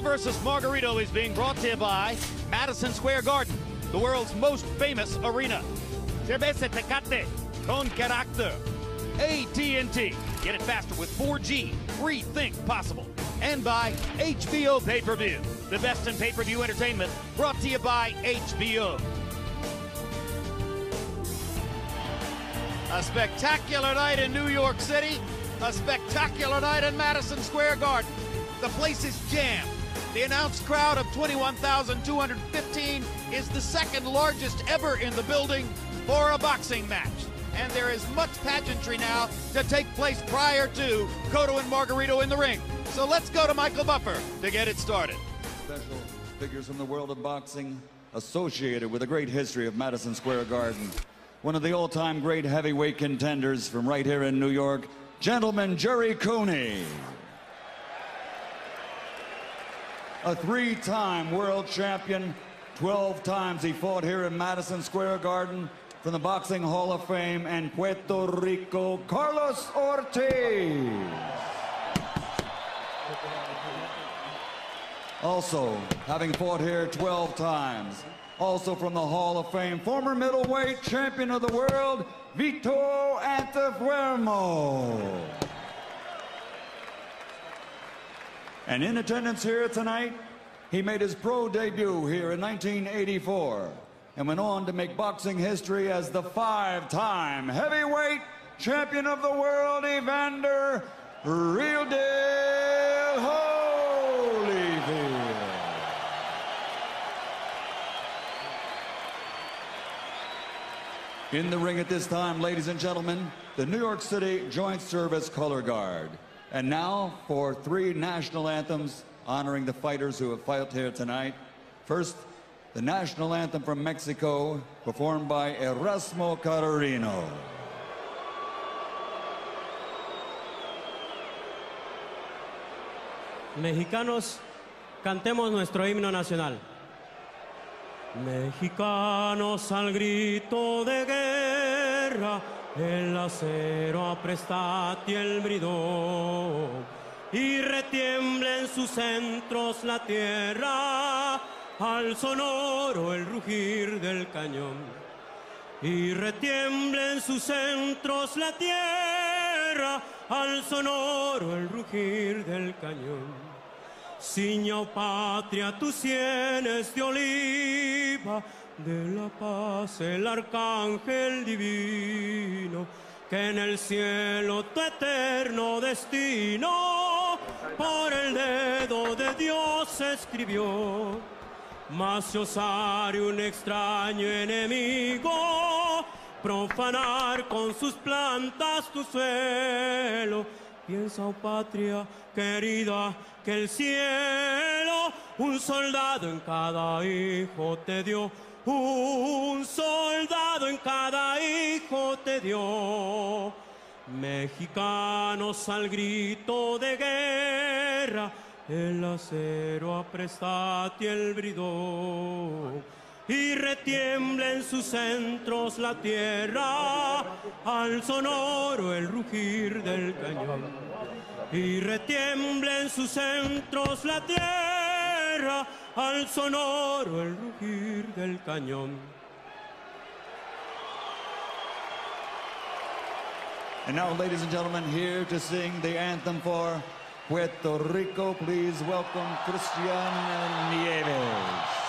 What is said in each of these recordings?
Cotto versus Margarito is being brought to you by Madison Square Garden, the world's most famous arena. Cerveza Tecate con carácter. AT&T. Get it faster with 4G. Rethink possible. And by HBO Pay-Per-View. The best in pay-per-view entertainment brought to you by HBO. A spectacular night in New York City. A spectacular night in Madison Square Garden. The place is jammed. The announced crowd of 21,215 is the second largest ever in the building for a boxing match. And there is much pageantry now to take place prior to Cotto and Margarito in the ring. So let's go to Michael Buffer to get it started. Special figures from the world of boxing associated with a great history of Madison Square Garden. One of the all-time great heavyweight contenders from right here in New York, gentleman Jerry Cooney. A three-time world champion, 12 times he fought here in Madison Square Garden. From the Boxing Hall of Fame and Puerto Rico, Carlos Ortiz. Also, having fought here 12 times, also from the Hall of Fame, former middleweight champion of the world, Vito Antuofermo. And in attendance here tonight, he made his pro debut here in 1984 and went on to make boxing history as the five-time heavyweight champion of the world, Evander Real Deal Holyfield. In the ring at this time, ladies and gentlemen, the New York City Joint Service Color Guard. And now for three national anthems honoring the fighters who have fought here tonight. First, the national anthem from Mexico, performed by Erasmo Carrino. Mexicanos, cantemos nuestro himno nacional. Mexicanos al grito de guerra, el acero apresta y el bridón, y retiembla en sus centros la tierra, al sonoro el rugir del cañón. Y retiembla en sus centros la tierra, al sonoro el rugir del cañón. Ciña, oh patria, tus sienes de oliva, de la paz el arcángel divino, que en el cielo tu eterno destino por el dedo de Dios escribió. Mas si osare un extraño enemigo profanar con sus plantas tu suelo, piensa, oh patria querida, que el cielo un soldado en cada hijo te dio, un soldado en cada hijo te dio. Mexicanos al grito de guerra, el acero apresta y el bridón, y retiembla en sus centros la tierra, al sonoro el rugir del cañón. Y retiembla en sus centros la tierra, al sonoro el rugir del cañón. And now, ladies and gentlemen, here to sing the anthem for Puerto Rico, please welcome Christian Nieves.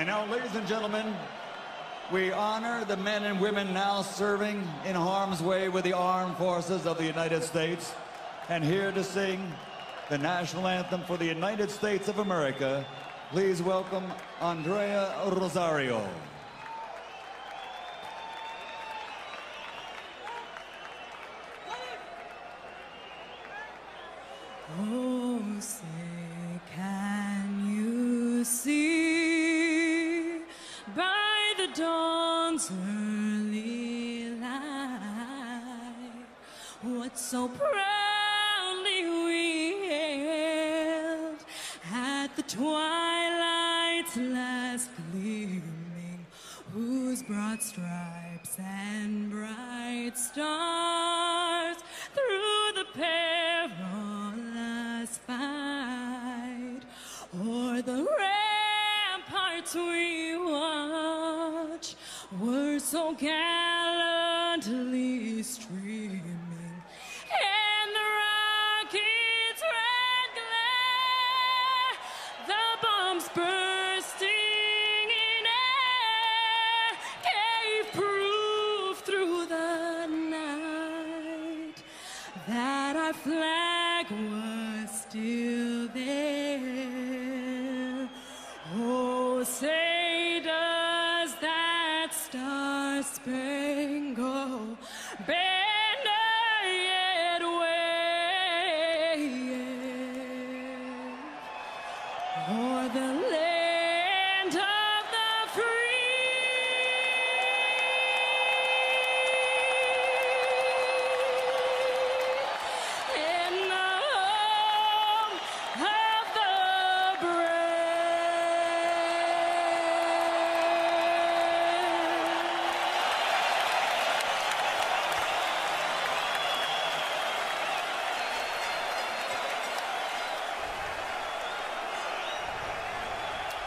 And now, ladies and gentlemen, we honor the men and women now serving in harm's way with the armed forces of the United States. And here to sing the national anthem for the United States of America, please welcome Andrea Rosario. Oh, say, can you see by the dawn's early light what so proudly we hailed at the twilight's last gleaming, whose broad stripes and bright stars through the perilous fight o'er the ramparts we watch were so gallantly streaming, and the rocket's red glare, the bombs bursting in air, gave proof through the night that our flag was still there. Oh, say does that star-spangled banner yet wave o'er the land of the free? In the home of the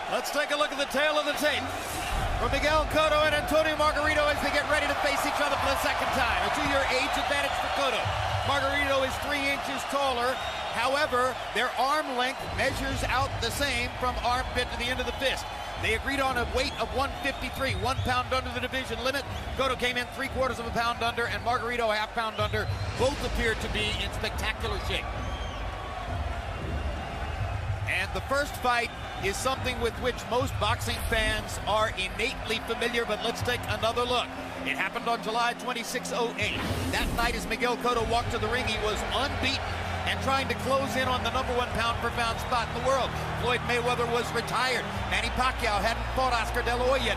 Let's take a look at the tail of the tape from Miguel Cotto and Antonio Margarito as they get ready to face each other for the second time. A 2-year age advantage for Cotto. Margarito is 3 inches taller. However, their arm length measures out the same from armpit to the end of the fist. They agreed on a weight of 153, 1 pound under the division limit. Cotto came in 3/4 of a pound under, and Margarito a 1/2 pound under. Both appeared to be in spectacular shape. And the first fight is something with which most boxing fans are innately familiar, but let's take another look. It happened on July 26, 2008. That night as Miguel Cotto walked to the ring, he was unbeaten and trying to close in on the #1 pound-for-pound spot in the world. Floyd Mayweather was retired. Manny Pacquiao hadn't fought Oscar De La Hoya yet.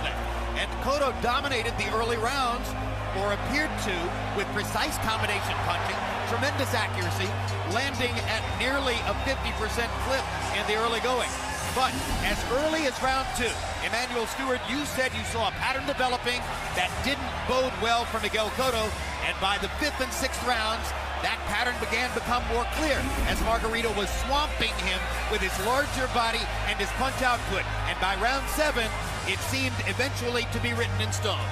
And Cotto dominated the early rounds, or appeared to, with precise combination punching, tremendous accuracy, landing at nearly a 50% clip in the early going. But as early as round 2, Emmanuel Stewart, you said you saw a pattern developing that didn't bode well for Miguel Cotto, and by the 5th and 6th rounds, that pattern began to become more clear as Margarito was swamping him with his larger body and his punch output. And by round 7, it seemed eventually to be written in stone.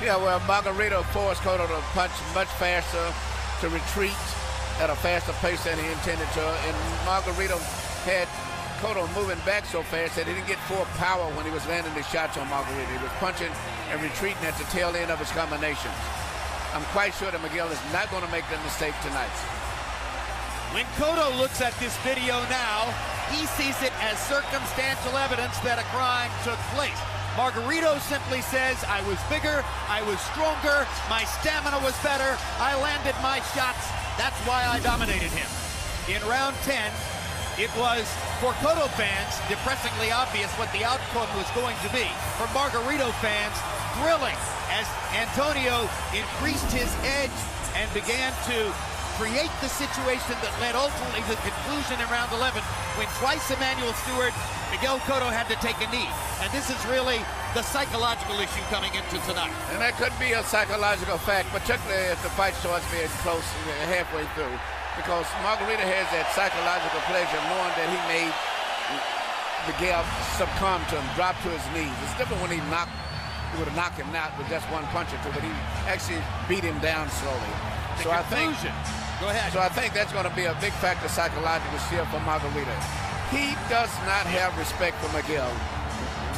Yeah, well, Margarito forced Cotto to punch much faster, to retreat at a faster pace than he intended to, and Margarito had Cotto moving back so fast that he didn't get full power when he was landing his shots on Margarito. He was punching and retreating at the tail end of his combinations. I'm quite sure that Miguel is not going to make that mistake tonight. When Cotto looks at this video now, he sees it as circumstantial evidence that a crime took place. Margarito simply says, I was bigger, I was stronger, my stamina was better, I landed my shots, that's why I dominated him. In round 10, it was, for Cotto fans, depressingly obvious what the outcome was going to be. For Margarito fans, thrilling, as Antonio increased his edge and began to create the situation that led ultimately to the conclusion in round 11, when twice Emmanuel Stewart, Miguel Cotto had to take a knee. And this is really the psychological issue coming into tonight. And that could be a psychological fact, particularly if the fight starts being close halfway through, because Margarito has that psychological pleasure knowing that he made Miguel succumb to him, drop to his knees. It's different when he would have knocked him out with just one punch or two, but he actually beat him down slowly. So I think, go ahead. So I think that's going to be a big factor psychologically still for Margarito. He does not have respect for Miguel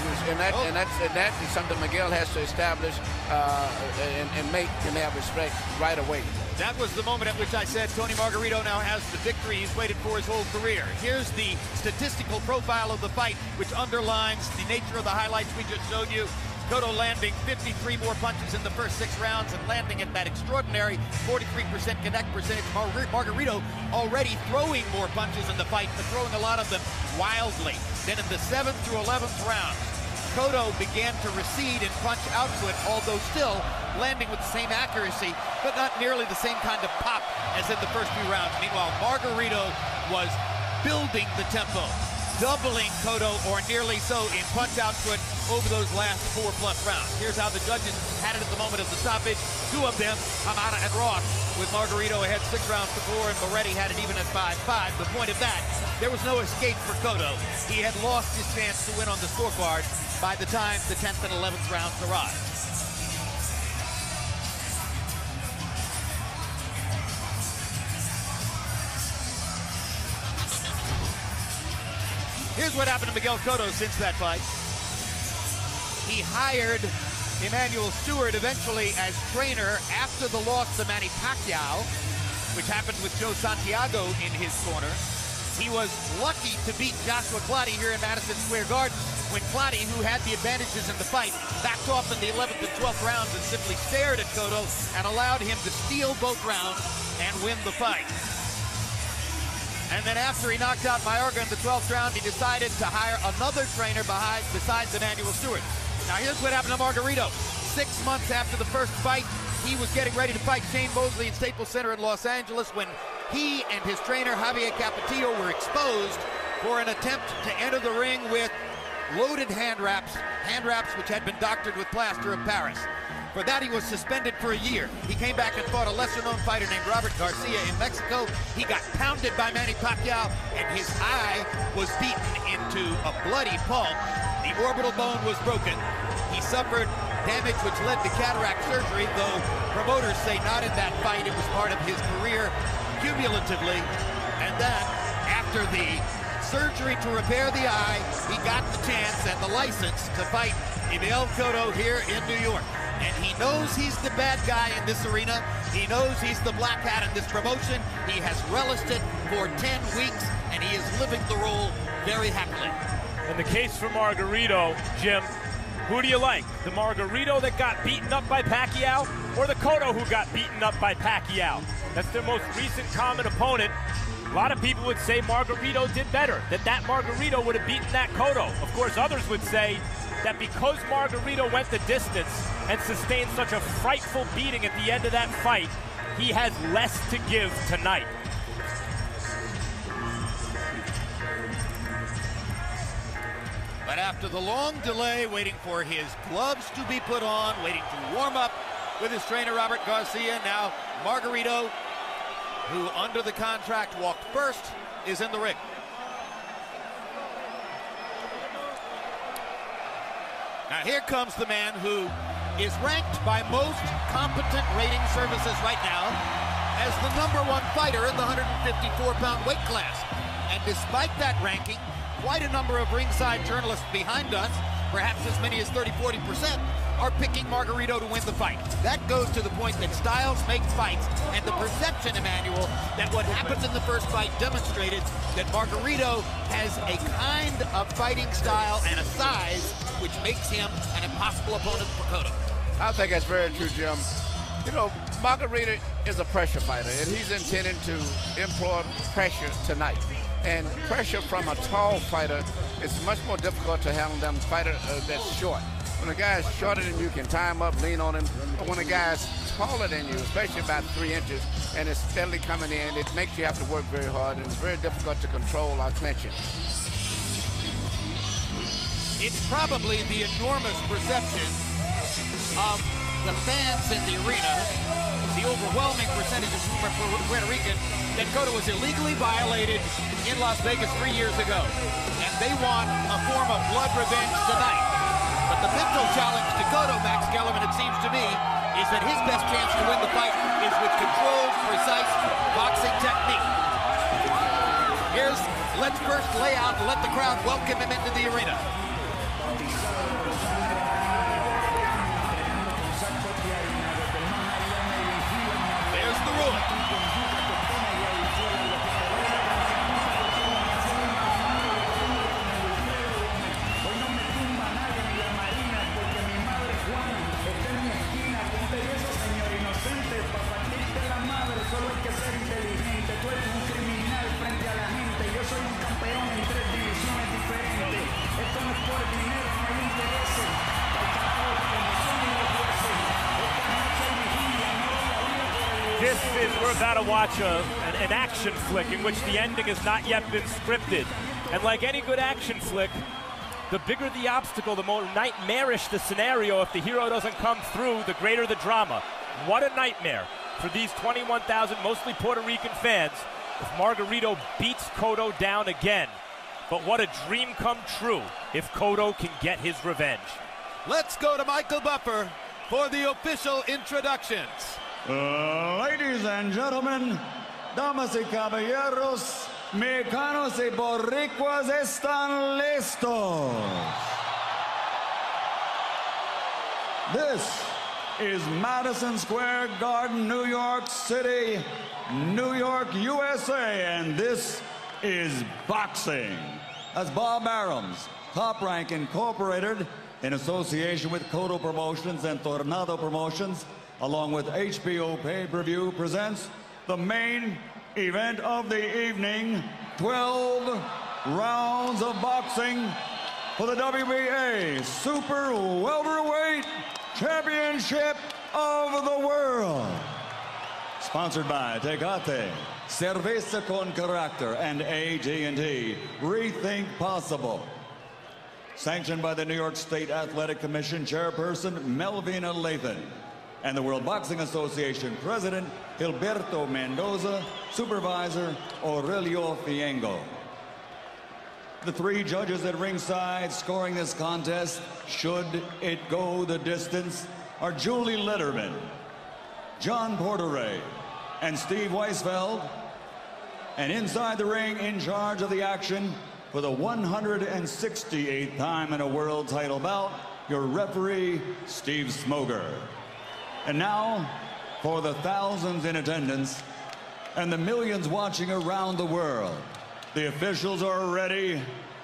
dangerous, and that is something Miguel has to establish and make him have respect right away. That was the moment at which I said Tony Margarito now has the victory he's waited for his whole career. Here's the statistical profile of the fight, which underlines the nature of the highlights we just showed you. Cotto landing 53 more punches in the first 6 rounds and landing at that extraordinary 43% connect percentage. Margarito already throwing more punches in the fight, but throwing a lot of them wildly. Then in the 7th through 11th rounds, Cotto began to recede in punch output, although still landing with the same accuracy, but not nearly the same kind of pop as in the first few rounds. Meanwhile, Margarito was building the tempo, doubling Cotto or nearly so in punch output over those last 4+ rounds. Here's how the judges had it at the moment of the stoppage. 2 of them, Hamada and Ross, with Margarito ahead 6 rounds to 4, and Moretti had it even at 5-5. The point of that, there was no escape for Cotto. He had lost his chance to win on the scorecard by the time the 10th and 11th rounds arrived. Here's what happened to Miguel Cotto since that fight. He hired Emmanuel Stewart eventually as trainer after the loss to Manny Pacquiao, which happened with Joe Santiago in his corner. He was lucky to beat Joshua Clottey here in Madison Square Garden when Clottey, who had the advantages in the fight, backed off in the 11th and 12th rounds and simply stared at Cotto and allowed him to steal both rounds and win the fight. And then after he knocked out Mayorga in the 12th round, he decided to hire another trainer besides Emmanuel Stewart. Now here's what happened to Margarito. 6 months after the first fight, he was getting ready to fight Shane Mosley in Staples Center in Los Angeles when he and his trainer Javier Capetillo were exposed for an attempt to enter the ring with loaded hand wraps which had been doctored with plaster of Paris. For that, he was suspended for a year. He came back and fought a lesser-known fighter named Robert Garcia in Mexico. He got pounded by Manny Pacquiao, and his eye was beaten into a bloody pulp. The orbital bone was broken. He suffered damage which led to cataract surgery, though promoters say not in that fight. It was part of his career cumulatively. And then, after the surgery to repair the eye, he got the chance and the license to fight Miguel Cotto here in New York. And he knows he's the bad guy in this arena. He knows he's the black hat in this promotion. He has relished it for 10 weeks, and he is living the role very happily. In the case for Margarito, Jim, who do you like? The Margarito that got beaten up by Pacquiao, or the Cotto who got beaten up by Pacquiao? That's their most recent common opponent. A lot of people would say Margarito did better, that Margarito would have beaten that Cotto. Of course, others would say that because Margarito went the distance and sustained such a frightful beating at the end of that fight, he has less to give tonight. But after the long delay, waiting for his gloves to be put on, waiting to warm up with his trainer Robert Garcia, now Margarito, who under the contract walked first, is in the ring. Now here comes the man who is ranked by most competent rating services right now as the #1 fighter in the 154-pound weight class. And despite that ranking, quite a number of ringside journalists behind us, perhaps as many as 30–40%, are picking Margarito to win the fight. That goes to the point that styles make fights, and the perception, Emmanuel, that what happened in the first fight demonstrated that Margarito has a kind of fighting style and a size which makes him an impossible opponent for Cotto. I think that's very true, Jim. You know, Margarito is a pressure fighter, and he's intending to employ pressure tonight. And pressure from a tall fighter is much more difficult to handle than a fighter that's short. When a guy is shorter than you, can tie him up, lean on him. But when a guy is taller than you, especially about 3 inches, and it's steadily coming in, it makes you have to work very hard, and it's very difficult to control our clinching. It's probably the enormous perception of the fans in the arena, the overwhelming percentage of Puerto Rican, that Cotto was illegally violated in Las Vegas 3 years ago. And they want a form of blood revenge tonight. But the mental challenge to Cotto, Max Kellerman, it seems to me, is that his best chance to win the fight is with controlled, precise boxing technique. Let's first lay out and let the crowd welcome him into the arena. There's the ruling. We're about to watch an action flick in which the ending has not yet been scripted. And like any good action flick, the bigger the obstacle, the more nightmarish the scenario. If the hero doesn't come through, the greater the drama. What a nightmare for these 21,000, mostly Puerto Rican fans, if Margarito beats Cotto down again. But what a dream come true if Cotto can get his revenge. Let's go to Michael Buffer for the official introductions. Ladies and gentlemen, damas y caballeros, mexicanos y boricuas están listos. This is Madison Square Garden, New York City, New York, USA, and this is boxing. As Bob Arams, Top Rank Incorporated, in association with Cotto Promotions and Tornado Promotions, along with HBO Pay-Per-View, presents the main event of the evening, 12 rounds of boxing for the WBA Super Welterweight Championship of the World. Sponsored by Tecate, Cerveza con Carácter, and AT&T, Rethink Possible. Sanctioned by the New York State Athletic Commission Chairperson Melvina Lathan, and the World Boxing Association President Gilberto Mendoza, Supervisor Aurelio Fiengo. The three judges at ringside scoring this contest, should it go the distance, are Julie Letterman, John Porteray, and Steve Weisfeld. And inside the ring, in charge of the action for the 168th time in a world title bout, your referee, Steve Smoger. And now, for the thousands in attendance and the millions watching around the world, the officials are ready,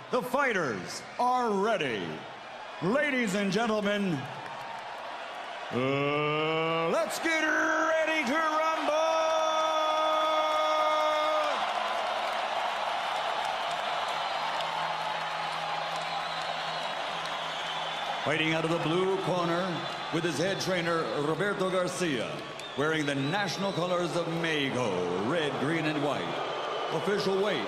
the fighters are ready. Ladies and gentlemen, let's get ready to rumble! Fighting out of the blue corner with his head trainer, Roberto Garcia, wearing the national colors of Mexico, red, green, and white. Official weight,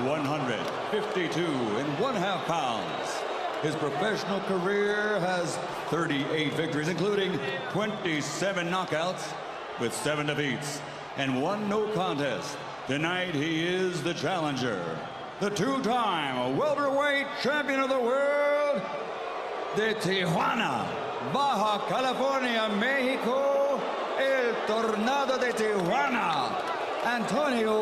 152.5 pounds. His professional career has 38 victories, including 27 knockouts with 7 defeats and 1 no contest. Tonight, he is the challenger, the two-time welterweight champion of the world, de Tijuana, Baja California, Mexico, el Tornado de Tijuana, Antonio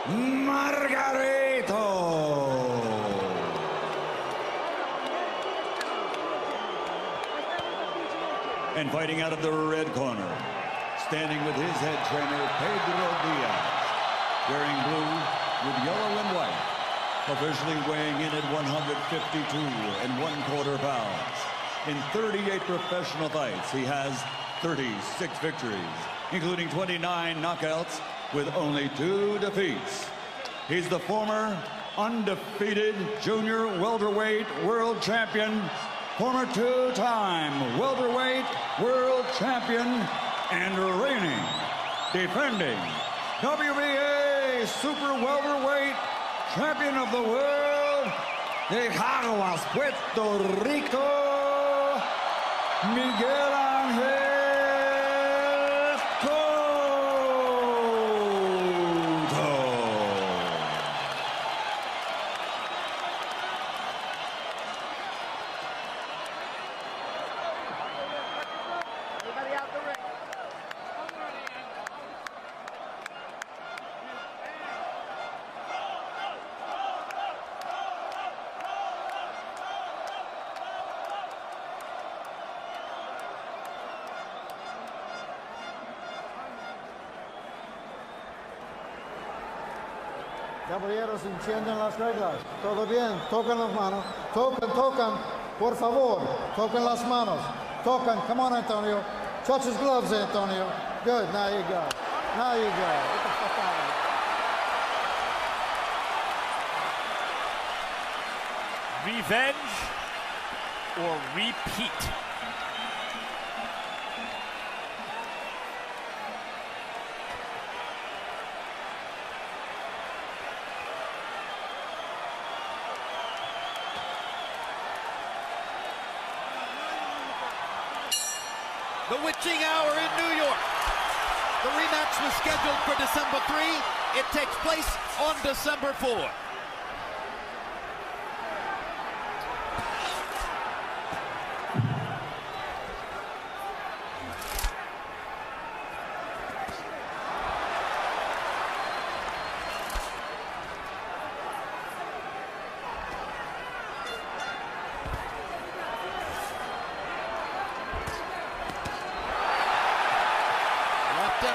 Margarito. And fighting out of the red corner, standing with his head trainer, Pedro Diaz, wearing blue with yellow and white, officially weighing in at 152.25 pounds. In 38 professional fights, he has 36 victories, including 29 knockouts with only 2 defeats. He's the former undefeated junior welterweight world champion, former 2-time welterweight world champion, and reigning, defending WBA super welterweight champion of the world, de Jaguas, Puerto Rico, Miguel Ángel Cotto. Everybody out the ring. Caballeros, entienden las reglas. Todo bien, tocan las manos. Tocan. Por favor, tocan las manos. Tocan. Come on, Antonio. Touch his gloves, Antonio. Good, now you go. Now you go. Get the fuck out of here. Revenge or repeat? The witching hour in New York. The rematch was scheduled for December 3. It takes place on December 4.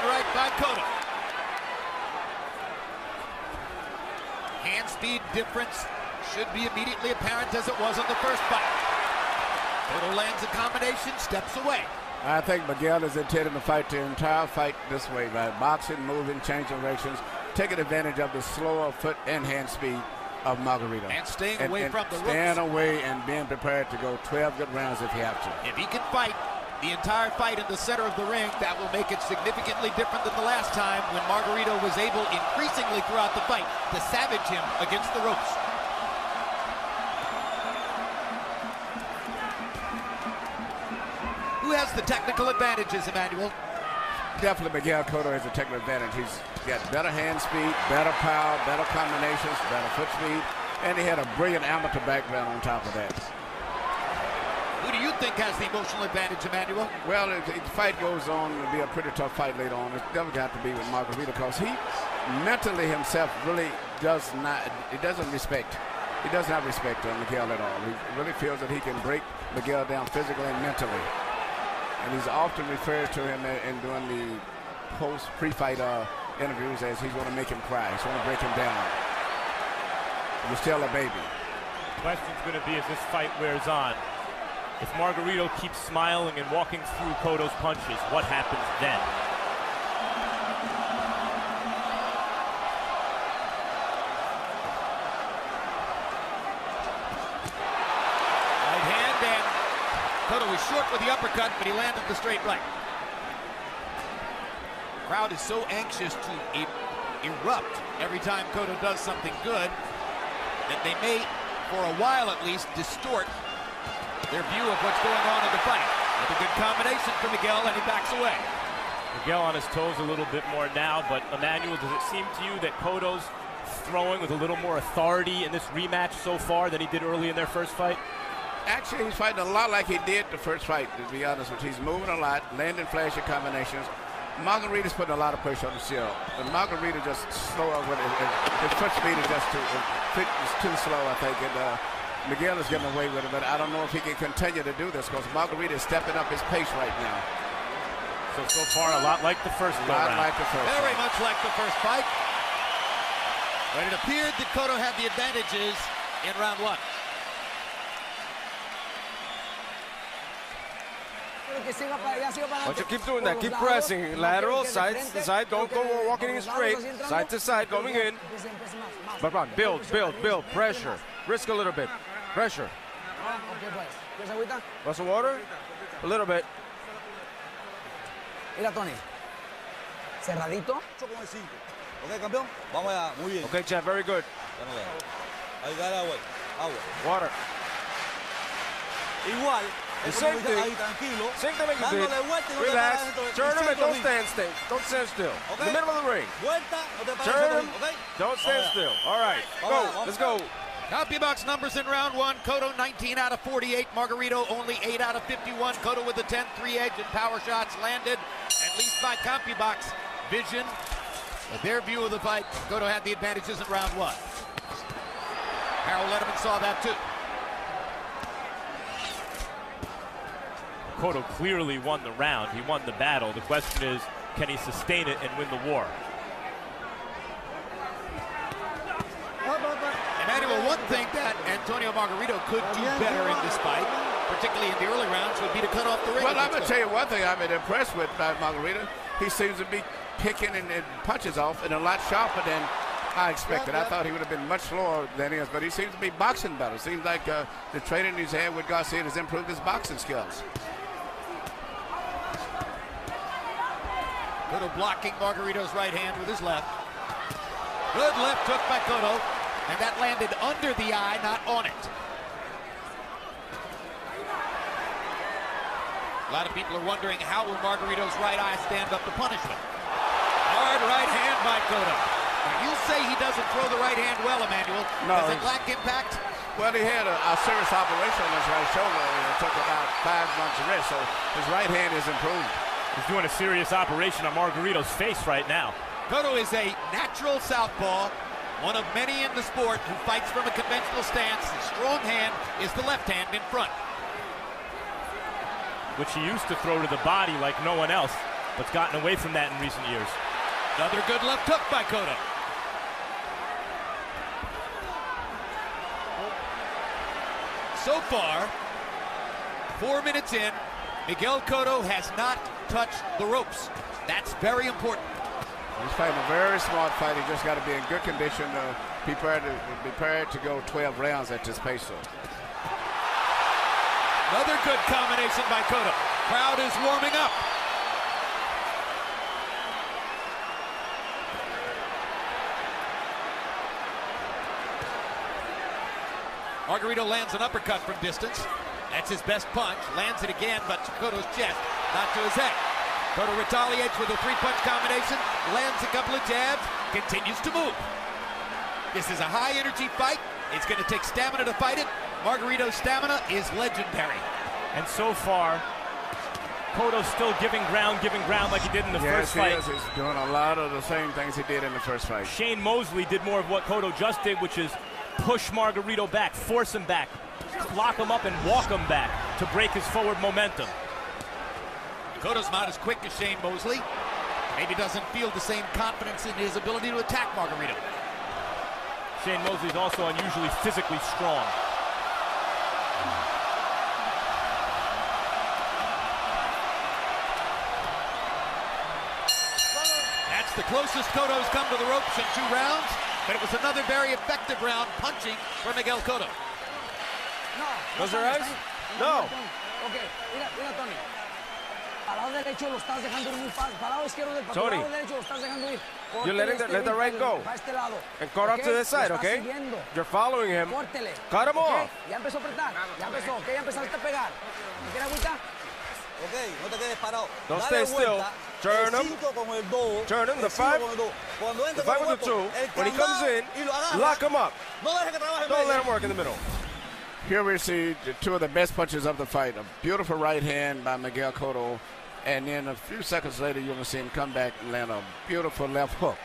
Right by Cotto. Hand speed difference should be immediately apparent as it was in the first fight. Cotto lands a combination, steps away. I think Miguel is intending to fight the entire fight this way, right? Boxing, moving, changing directions, taking advantage of the slower foot and hand speed of Margarito. And staying away from the ropes. Staying away and being prepared to go 12 good rounds if you have to. If he can fight the entire fight in the center of the ring, that will make it significantly different than the last time when Margarito was able, increasingly throughout the fight, to savage him against the ropes. Who has the technical advantages, Emmanuel? Definitely Miguel Cotto has a technical advantage. He's got better hand speed, better power, better combinations, better foot speed, and he had a brilliant amateur background on top of that. Who do you think has the emotional advantage, Emmanuel? Well, if the fight goes on, it'll be a pretty tough fight later on. It's definitely got to be with Margarito because he mentally himself really does not respect Miguel at all. He really feels that he can break Miguel down physically and mentally. And he's often referred to him in doing the pre-fight interviews as he's going to make him cry. He's going to break him down. He's still a baby. The question's going to be as this fight wears on, if Margarito keeps smiling and walking through Cotto's punches, what happens then? Right hand, and Cotto was short with the uppercut, but he landed the straight right. Crowd is so anxious to erupt every time Cotto does something good that they may, for a while at least, distort their view of what's going on in the fight. With a good combination for Miguel, and he backs away. Miguel on his toes a little bit more now, but Emmanuel, does it seem to you that Cotto's throwing with a little more authority in this rematch so far than he did early in their first fight? Actually, he's fighting a lot like he did the first fight, to be honest with you. He's moving a lot, landing flashy combinations. Margarito's putting a lot of pressure on the shield. But Margarito just slower with it. His foot speed is just too slow, I think. And Miguel is getting away with it, but I don't know if he can continue to do this because Margarito is stepping up his pace right now. So far, a lot like the first round. Very much like the first fight. But it appeared that Cotto had the advantages in round one. Why don't you keep doing that? Keep pressing. Lateral, side to side. Don't go walking in straight. Side to side, going in. But on, build. Pressure. Risk a little bit. Pressure. Want some water? A little bit. Mira, Tony. Cerradito. Ok, campeón. Vamos allá. Muy bien. Okay, Chad, very good. Ahí dale agua. Water. Igual. The same thing. Ahí, tranquilo. Same thing you did. Relax. Turn him and don't stand still. Don't stand still. Okay. In the middle of the ring. Vuelta. No te Turn him. okay? Don't stand still. All right. Go. Let's go. CompuBox numbers in round one. Cotto 19 out of 48. Margarito only 8 out of 51. Cotto with the 10 3-edge and power shots landed, at least by CompuBox vision. With their view of the fight, Cotto had the advantages in round one. Harold Letterman saw that too. Cotto clearly won the round. He won the battle. The question is, can he sustain it and win the war? Antonio Margarito could do better in this fight, particularly in the early rounds, would be to cut off the ring. Well, I'm going to tell you one thing I've been impressed with by Margarito. He seems to be picking and punches off and a lot sharper than I expected. I thought he would have been much slower than he is, but he seems to be boxing better. Seems like the training he's had with Garcia has improved his boxing skills. Cotto blocking Margarito's right hand with his left. Good left hook by Cotto, and that landed under the eye, not on it. A lot of people are wondering how will Margarito's right eye stand up to punishment. Hard right hand by Cotto. Now, you say he doesn't throw the right hand well, Emmanuel. No, does it lack impact? Well, he had a serious operation on his right shoulder, and it took about 5 months to rest, so his right hand is improved. He's doing a serious operation on Margarito's face right now. Cotto is a natural southpaw, one of many in the sport who fights from a conventional stance. His strong hand is the left hand in front, which he used to throw to the body like no one else, but's gotten away from that in recent years. Another good left hook by Cotto. So far, 4 minutes in, Miguel Cotto has not touched the ropes. That's very important. He's fighting a very smart fight. He just got to be in good condition, prepared to go 12 rounds at this pace. Another good combination by Cotto. Crowd is warming up. Margarito lands an uppercut from distance. That's his best punch. Lands it again, but to Cotto's chest, not to his head. Cotto retaliates with a 3-punch combination, lands a couple of jabs, continues to move. This is a high-energy fight. It's going to take stamina to fight it. Margarito's stamina is legendary. And so far, Cotto's still giving ground like he did in the first fight. Yes, he is. He's doing a lot of the same things he did in the first fight. Shane Mosley did more of what Cotto just did, which is push Margarito back, force him back, lock him up and walk him back to break his forward momentum. Cotto's not as quick as Shane Mosley. Maybe doesn't feel the same confidence in his ability to attack Margarito. Shane Mosley's also unusually physically strong. That's the closest Cotto's come to the ropes in 2 rounds, but it was another very effective round punching for Miguel Cotto. Close your eyes? No. Okay, mira, Tony. Al lado derecho lo estás dejando ir muy fácil. Para lado izquierdo del Tony, lado derecho lo estás dejando ir. you're letting let the right go. And cut off to this side, okay? You're following him. Cut him off. Ya empezó a apretar. Ya empezó, ok, ya empezaste a pegar. ¿Quieres agüita? Ok, no te quedes parado. Don't stay still. Turn him. Turn him. The 5 with the 2. When he comes in, lock him up. Don't let him work in the middle. Here we see 2 of the best punches of the fight. A beautiful right hand by Miguel Cotto, and then a few seconds later you're going to see him come back and land a beautiful left hook.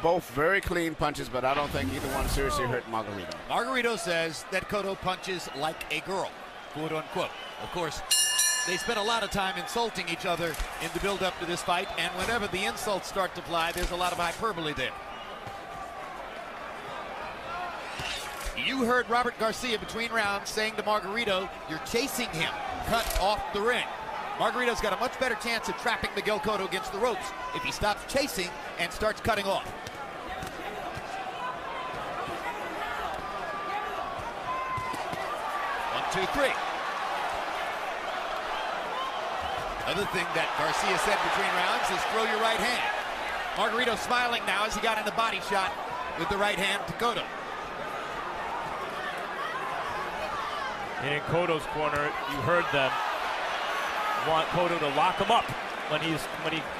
Both very clean punches, but I don't think either one seriously hurt Margarito. Margarito says that Cotto punches like a girl, quote unquote. Of course, they spent a lot of time insulting each other in the build-up to this fight, and whenever the insults start to fly, there's a lot of hyperbole there. You heard Robert Garcia between rounds saying to Margarito, you're chasing him, cut off the ring. Margarito's got a much better chance of trapping Miguel Cotto against the ropes if he stops chasing and starts cutting off. One, two, three. Another thing that Garcia said between rounds is throw your right hand. Margarito smiling now as he got in the body shot with the right hand to Cotto. And in Cotto's corner, you heard them want Cotto to lock him up when he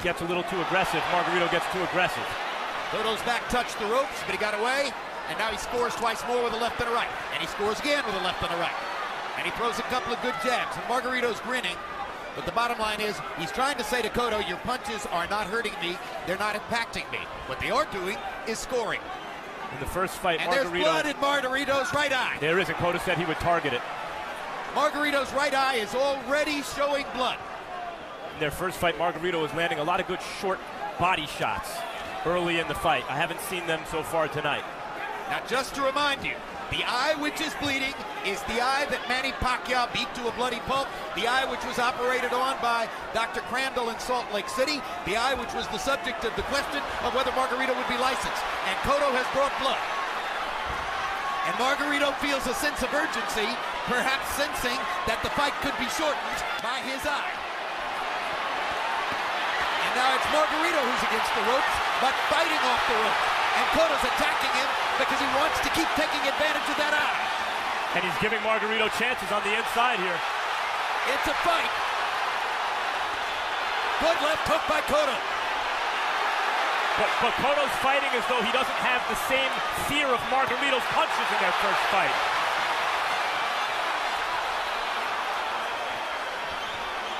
gets a little too aggressive. Margarito gets too aggressive. Cotto's back touched the ropes, but he got away, and now he scores twice more with a left and a right. And he scores again with a left and a right. And he throws a couple of good jabs, and Margarito's grinning. But the bottom line is, he's trying to say to Cotto, your punches are not hurting me, they're not impacting me. What they are doing is scoring. In the first fight, and Margarito... there's blood in Margarito's right eye. There isn't. Cotto said he would target it. Margarito's right eye is already showing blood. In their first fight, Margarito was landing a lot of good short body shots. early in the fight. I haven't seen them so far tonight. Now, just to remind you, the eye which is bleeding is the eye that Manny Pacquiao beat to a bloody pulp, the eye which was operated on by Dr. Crandall in Salt Lake City, the eye which was the subject of the question of whether Margarito would be licensed. And Cotto has brought blood. And Margarito feels a sense of urgency, perhaps sensing that the fight could be shortened by his eye. And now it's Margarito who's against the ropes, but fighting off the rope. And Cotto's attacking him because he wants to keep taking advantage of that eye. And he's giving Margarito chances on the inside here. It's a fight. Good left hook by Cotto. But Cotto's fighting as though he doesn't have the same fear of Margarito's punches in their first fight.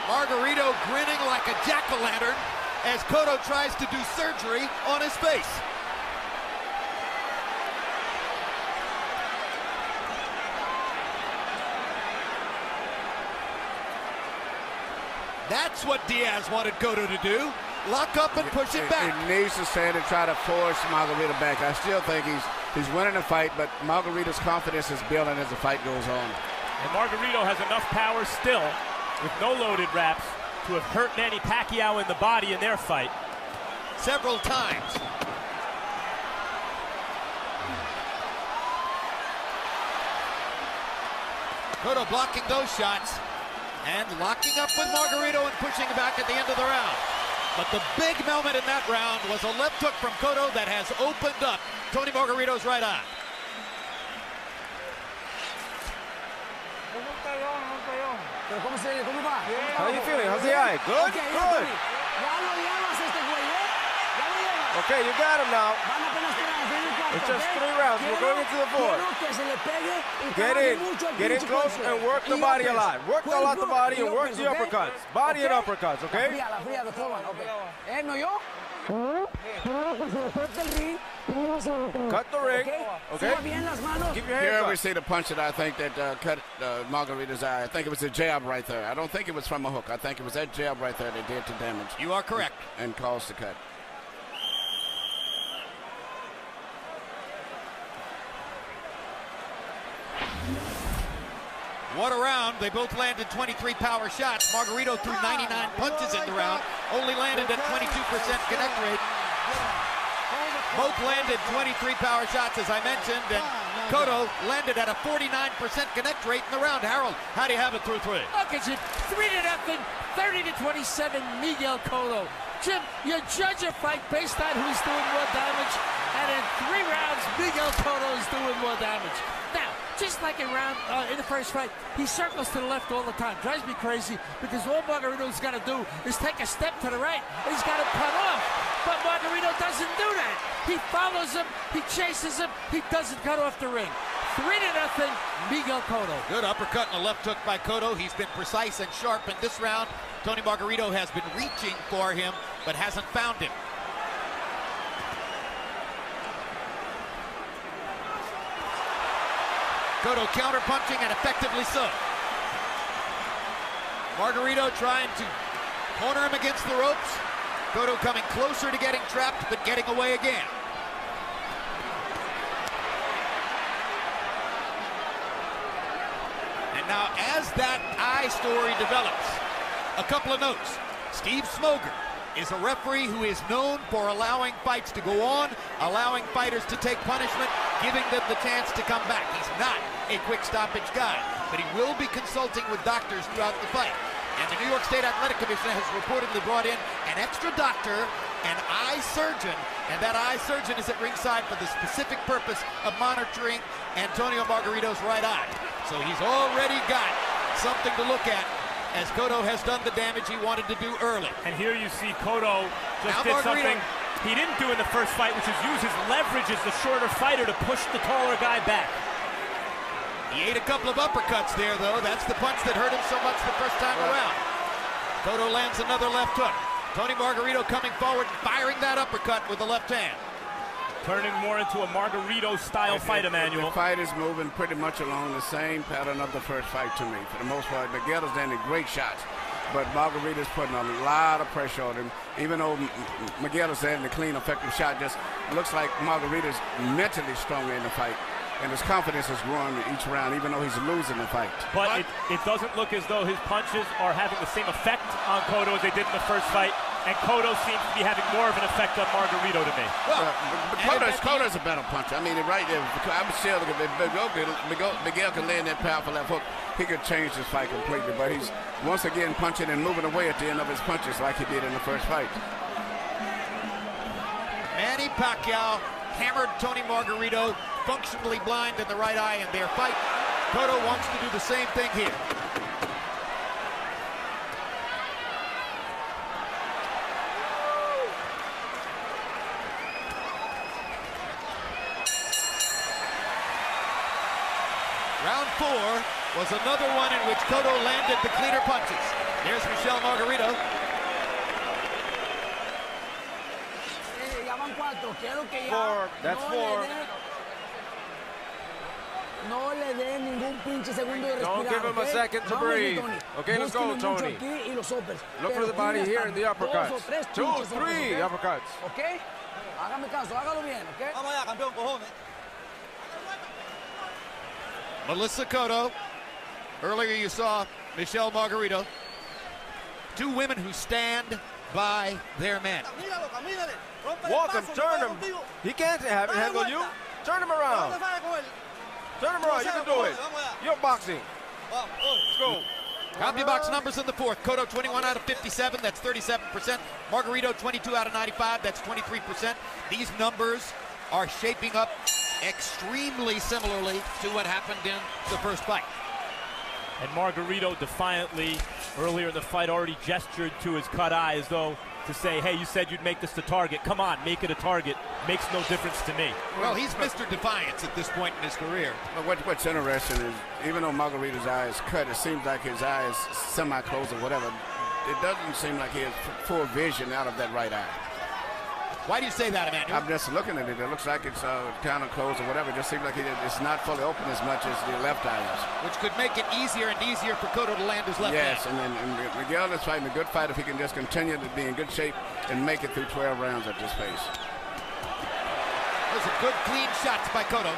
Margarito grinning like a jack-o'-lantern as Cotto tries to do surgery on his face. That's what Diaz wanted Cotto to do. Lock up and push it back. He needs to stand and try to force Margarito back. I still think he's winning the fight, but Margarito's confidence is building as the fight goes on. And Margarito has enough power still, with no loaded wraps, to have hurt Manny Pacquiao in the body in their fight. Several times. Cotto blocking those shots and locking up with Margarito and pushing back at the end of the round. But the big moment in that round was a left hook from Cotto that has opened up Tony Margarito's right eye. How are you feeling? How's the eye? Good? Okay, Good. Okay, you got him now. It's just 3 rounds. We're going into the 4th. Get in close and work the body a lot. Work a lot the body and work the uppercuts. Body and uppercuts, okay? Cut the ring, okay? Keep your hands Here up. we see the punch that I think that cut Margarito's eye. I think it was a jab right there. I don't think it was from a hook. I think it was that jab right there that did the damage. You are correct. And caused the cut. What a round. They both landed 23 power shots. Margarito threw 99 punches in the round, only landed at 22% connect rate. Both landed 23 power shots, as I mentioned, and Cotto landed at a 49% connect rate in the round. Harold, how do you have it through 3? Okay, Jim, 3-0, 30-27, Miguel Cotto. Jim, you judge a fight based on who's doing more damage, and in 3 rounds, Miguel Cotto is doing more damage. Now, just like in the first fight, he circles to the left all the time. Drives me crazy because all Margarito's got to do is take a step to the right, and he's got to cut off. But Margarito doesn't do that. He follows him, he chases him, he doesn't cut off the ring. 3-0, Miguel Cotto. Good uppercut and a left hook by Cotto. He's been precise and sharp in this round. Tony Margarito has been reaching for him, but hasn't found him. Cotto counter-punching, and effectively so. Margarito trying to corner him against the ropes. Cotto coming closer to getting trapped, but getting away again. And now, as that eye story develops, a couple of notes. Steve Smoger is a referee who is known for allowing fights to go on, allowing fighters to take punishment, giving them the chance to come back. He's not a quick stoppage guy, but he will be consulting with doctors throughout the fight. And the New York State Athletic Commission has reportedly brought in an extra doctor, an eye surgeon, and that eye surgeon is at ringside for the specific purpose of monitoring Antonio Margarito's right eye. So he's already got something to look at, as Cotto has done the damage he wanted to do early. And here you see Cotto just now did Margarito, something he didn't do in the first fight, which is use his leverage as the shorter fighter to push the taller guy back. He ate a couple of uppercuts there, though. That's the punch that hurt him so much the first time around. Cotto lands another left hook. Tony Margarito coming forward, firing that uppercut with the left hand. Turning more into a Margarito-style fight, Emmanuel. The fight is moving pretty much along the same pattern of the first fight to me. For the most part, Miguel is landing great shots. but Margarito's putting a lot of pressure on him. Even though Miguel is in the clean, effective shot, just looks like Margarito's mentally stronger in the fight. And his confidence is growing each round, even though he's losing the fight. But it doesn't look as though his punches are having the same effect on Cotto as they did in the first fight. And Cotto seems to be having more of an effect on Margarito to me. Well, Cotto's a better puncher. I mean, right there, I'm sure if Miguel can land that powerful left hook, he could change his fight completely. But he's once again punching and moving away at the end of his punches like he did in the first fight. Manny Pacquiao hammered Tony Margarito, functionally blind in the right eye in their fight. Cotto wants to do the same thing here. Round 4 was another one in which Cotto landed the cleaner punches. There's Michel Margarito. That's 4. No le dé ningún pinche segundo de respirar. Don't give him a second to breathe. Okay, let's go, Tony. Look for the body here in the uppercuts. 2, 3 uppercuts. Okay? Hágame caso, hágalo bien, okay? Vamos allá, campeón, cojones. Melissa Cotto. Earlier you saw Michel Margarito. 2 women who stand by their men. Walk him, turn him. He can't handle you. Turn him around. Turn him around, you can do it. You're boxing. Let's go. CompuBox numbers in the 4th. Cotto 21 out of 57, that's 37%. Margarito 22 out of 95, that's 23%. These numbers are shaping up extremely similarly to what happened in the first fight. And Margarito defiantly, earlier in the fight, already gestured to his cut eye as though to say, hey, you said you'd make this the target. Come on, make it a target. Makes no difference to me. Well, he's Mr. Defiance at this point in his career. But what's interesting is, even though Margarito's eye is cut, it seems like his eye is semi-closed or whatever. It doesn't seem like he has full vision out of that right eye. Why do you say that, Emmanuel? I'm just looking at it. It looks like it's kind of closed or whatever. It just seems like it's not fully open as much as the left eye is. Which could make it easier and easier for Cotto to land his left hand. Yes, and Miguel is fighting a good fight if he can just continue to be in good shape and make it through 12 rounds at this pace. Those are good, clean shots by Cotto.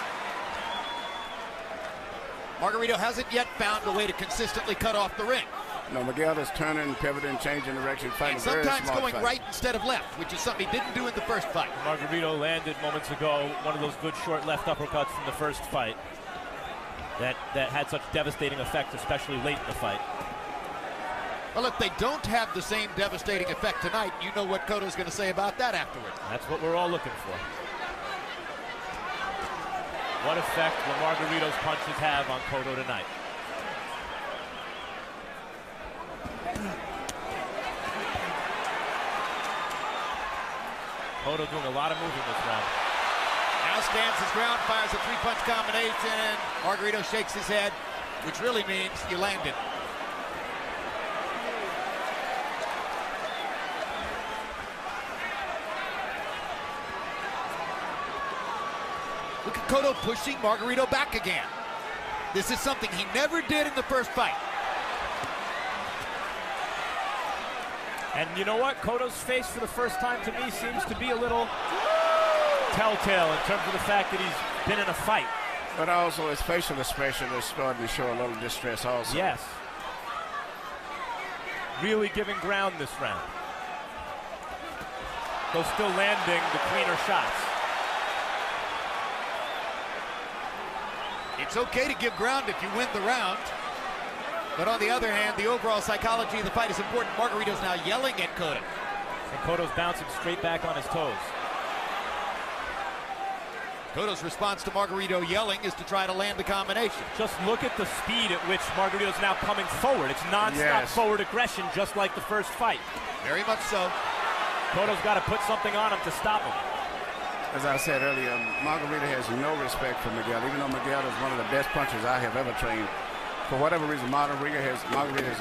Margarito hasn't yet found a way to consistently cut off the ring. No, Miguel is turning, pivoting, changing direction, fighting and very sometimes smart going fight. right instead of left, which is something he didn't do in the first fight. Margarito landed moments ago one of those good short left uppercuts from the first fight that had such devastating effect, especially late in the fight. Well, if they don't have the same devastating effect tonight, you know what Cotto's going to say about that afterward. That's what we're all looking for. What effect will Margarito's punches have on Cotto tonight? Cotto doing a lot of moving this round. Now stands his ground, fires a 3-punch combination. Margarito shakes his head, which really means you landed. Look at Cotto pushing Margarito back again. This is something he never did in the first fight. And you know what? Cotto's face for the first time to me seems to be a little telltale in terms of the fact that he's been in a fight. But also his facial expression is starting to show a little distress also. Yes. Really giving ground this round. Though still landing the cleaner shots. It's okay to give ground if you win the round. But on the other hand, the overall psychology of the fight is important. Margarito's now yelling at Cotto. And Cotto's bouncing straight back on his toes. Cotto's response to Margarito yelling is to try to land the combination. Just look at the speed at which Margarito's now coming forward. It's non-stop forward aggression, just like the first fight. Very much so. Cotto's got to put something on him to stop him. As I said earlier, Margarito has no respect for Miguel, even though Miguel is one of the best punchers I have ever trained. For whatever reason, Margarito has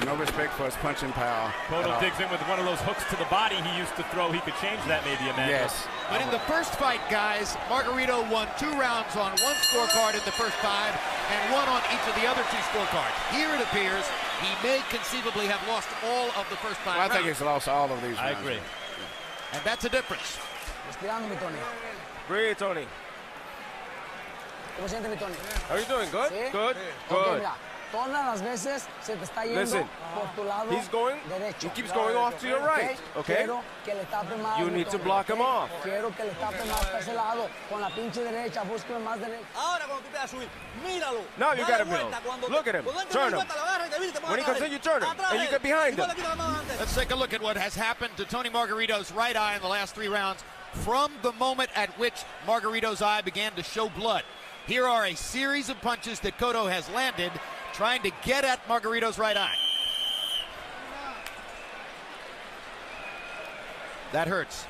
no respect for his punching power. Cotto digs in with one of those hooks to the body he used to throw. He could change that maybe, Emmanuel. Yes. But in the first fight, guys, Margarito won 2 rounds on one scorecard in the first 5 and 1 on each of the other 2 scorecards. Here it appears He may conceivably have lost all of the first 5 rounds. I think he's lost all of these rounds. I agree. And that's a difference. Breathe, Tony. ¿Cómo sientes, mi Tony? How are you doing? Good? ¿Sí? Good? Okay, Good. mira, todas las veces se te está yendo Listen, por tu lado he's going, derecho. he keeps going off to your right, okay? Quiero que le tape más, You need to block him off. Quiero que le tape más para ese lado, con la pinche derecha, búsqueme más derecha. Ahora cuando tú te vas a subir, míralo. Now you gotta Dale build. vuelta, cuando Look at him. cuando él te Turn da him. vuelta, lo agarra y te viene, te pone When he atrás comes in, de you turn him, él. and you get behind Igual him. le quita la mano adelante. Let's take a look at what has happened to Tony Margarito's right eye in the last 3 rounds from the moment at which Margarito's eye began to show blood. Here are a series of punches that Cotto has landed trying to get at Margarito's right eye. That hurts.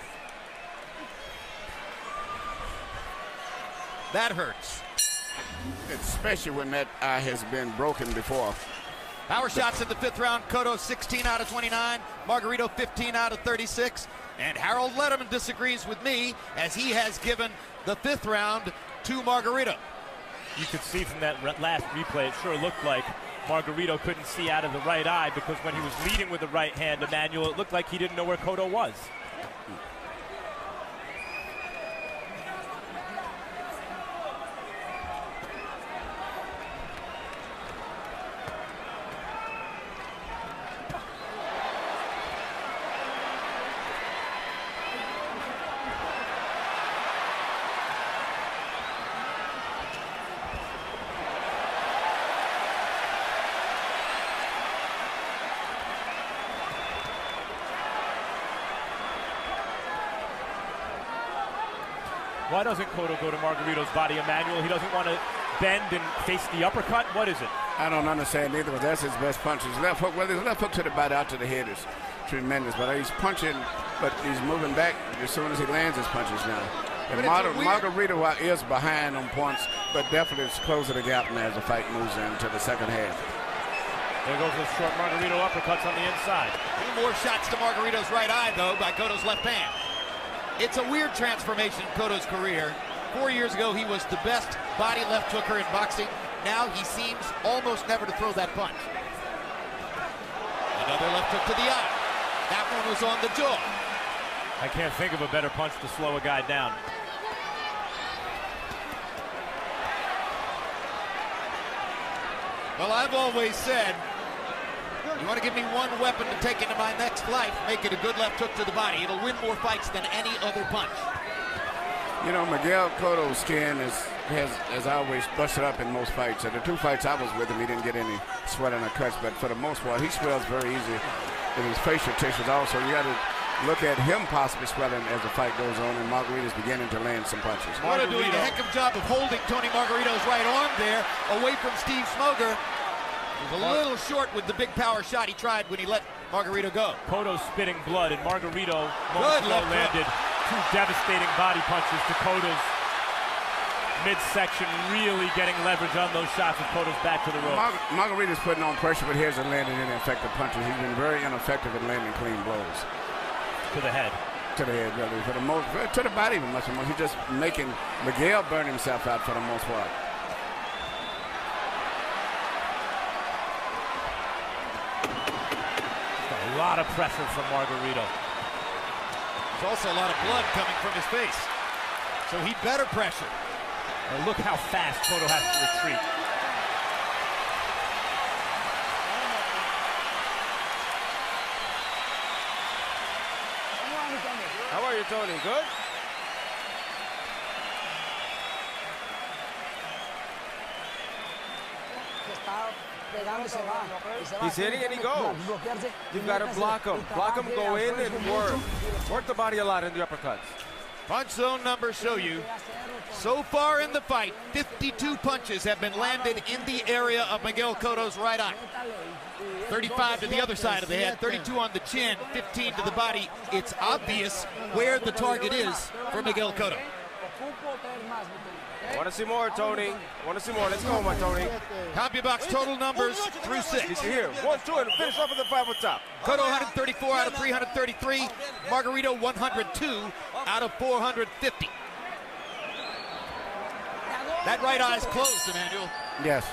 That hurts. Especially when that eye has been broken before. Power shots in the 5th round. Cotto 16 out of 29. Margarito 15 out of 36. And Harold Letterman disagrees with me as he has given the 5th round to Margarito. You could see from that last replay, it sure looked like Margarito couldn't see out of the right eye because when he was leading with the right hand, Emmanuel, it looked like he didn't know where Cotto was. Why doesn't Cotto go to Margarito's body, Emmanuel? He doesn't want to bend and face the uppercut? What is it? I don't understand either, but that's his best punch. His left hook, his left hook to the body out to the head is tremendous, but he's punching, but he's moving back as soon as he lands his punches now. And Margarito is behind on points, but definitely is closing the gap now as the fight moves into the second half. There goes those short Margarito uppercuts on the inside. 2 more shots to Margarito's right eye, though, by Cotto's left hand. It's a weird transformation in Cotto's career. 4 years ago, he was the best body left hooker in boxing. Now he seems almost never to throw that punch. Another left hook to the eye. That one was on the jaw. I can't think of a better punch to slow a guy down. Well, I've always said, you want to give me one weapon to take into my next life, make it a good left hook to the body. It'll win more fights than any other punch. You know, Miguel Cotto's skin has always busted up in most fights. And the 2 fights I was with him, he didn't get any swelling or cuts, but for the most part, he swells very easy in his facial tissues also. You got to look at him possibly swelling as the fight goes on, and Margarito's beginning to land some punches. Cotto doing a heck of a job of holding Tony Margarito's right arm there away from Steve Smoger. He was a little short with the big power shot he tried when he let Margarito go. Cotto's spitting blood, and Margarito landed 2 devastating body punches to Cotto's midsection, really getting leverage on those shots with Cotto's back to the ropes. Margarito's putting on pressure, but he hasn't landed any effective punches. He's been very ineffective at landing clean blows. To the head. To the head, really. For the most, to the body even much more. He's just making Miguel burn himself out for the most part. A lot of pressure from Margarito. There's also a lot of blood coming from his face. So he better pressure. And look how fast Cotto has to retreat. How are you, Tony? Good? He's hitting and he goes. You've got to block him. Block him, go in and work. Work the body a lot in the uppercuts. Punch zone numbers show you. So far in the fight, 52 punches have been landed in the area of Miguel Cotto's right eye. 35 to the other side of the head, 32 on the chin, 15 to the body. It's obvious where the target is for Miguel Cotto. I want to see more, Tony. I want to see more. Let's go, my Tony. CompuBox total numbers through 6. Did you hear? 1, 2, and finish off with the 5 on top. Cotto 134 out of 333. Margarito 102 out of 450. That right eye's closed, Emmanuel. Yes.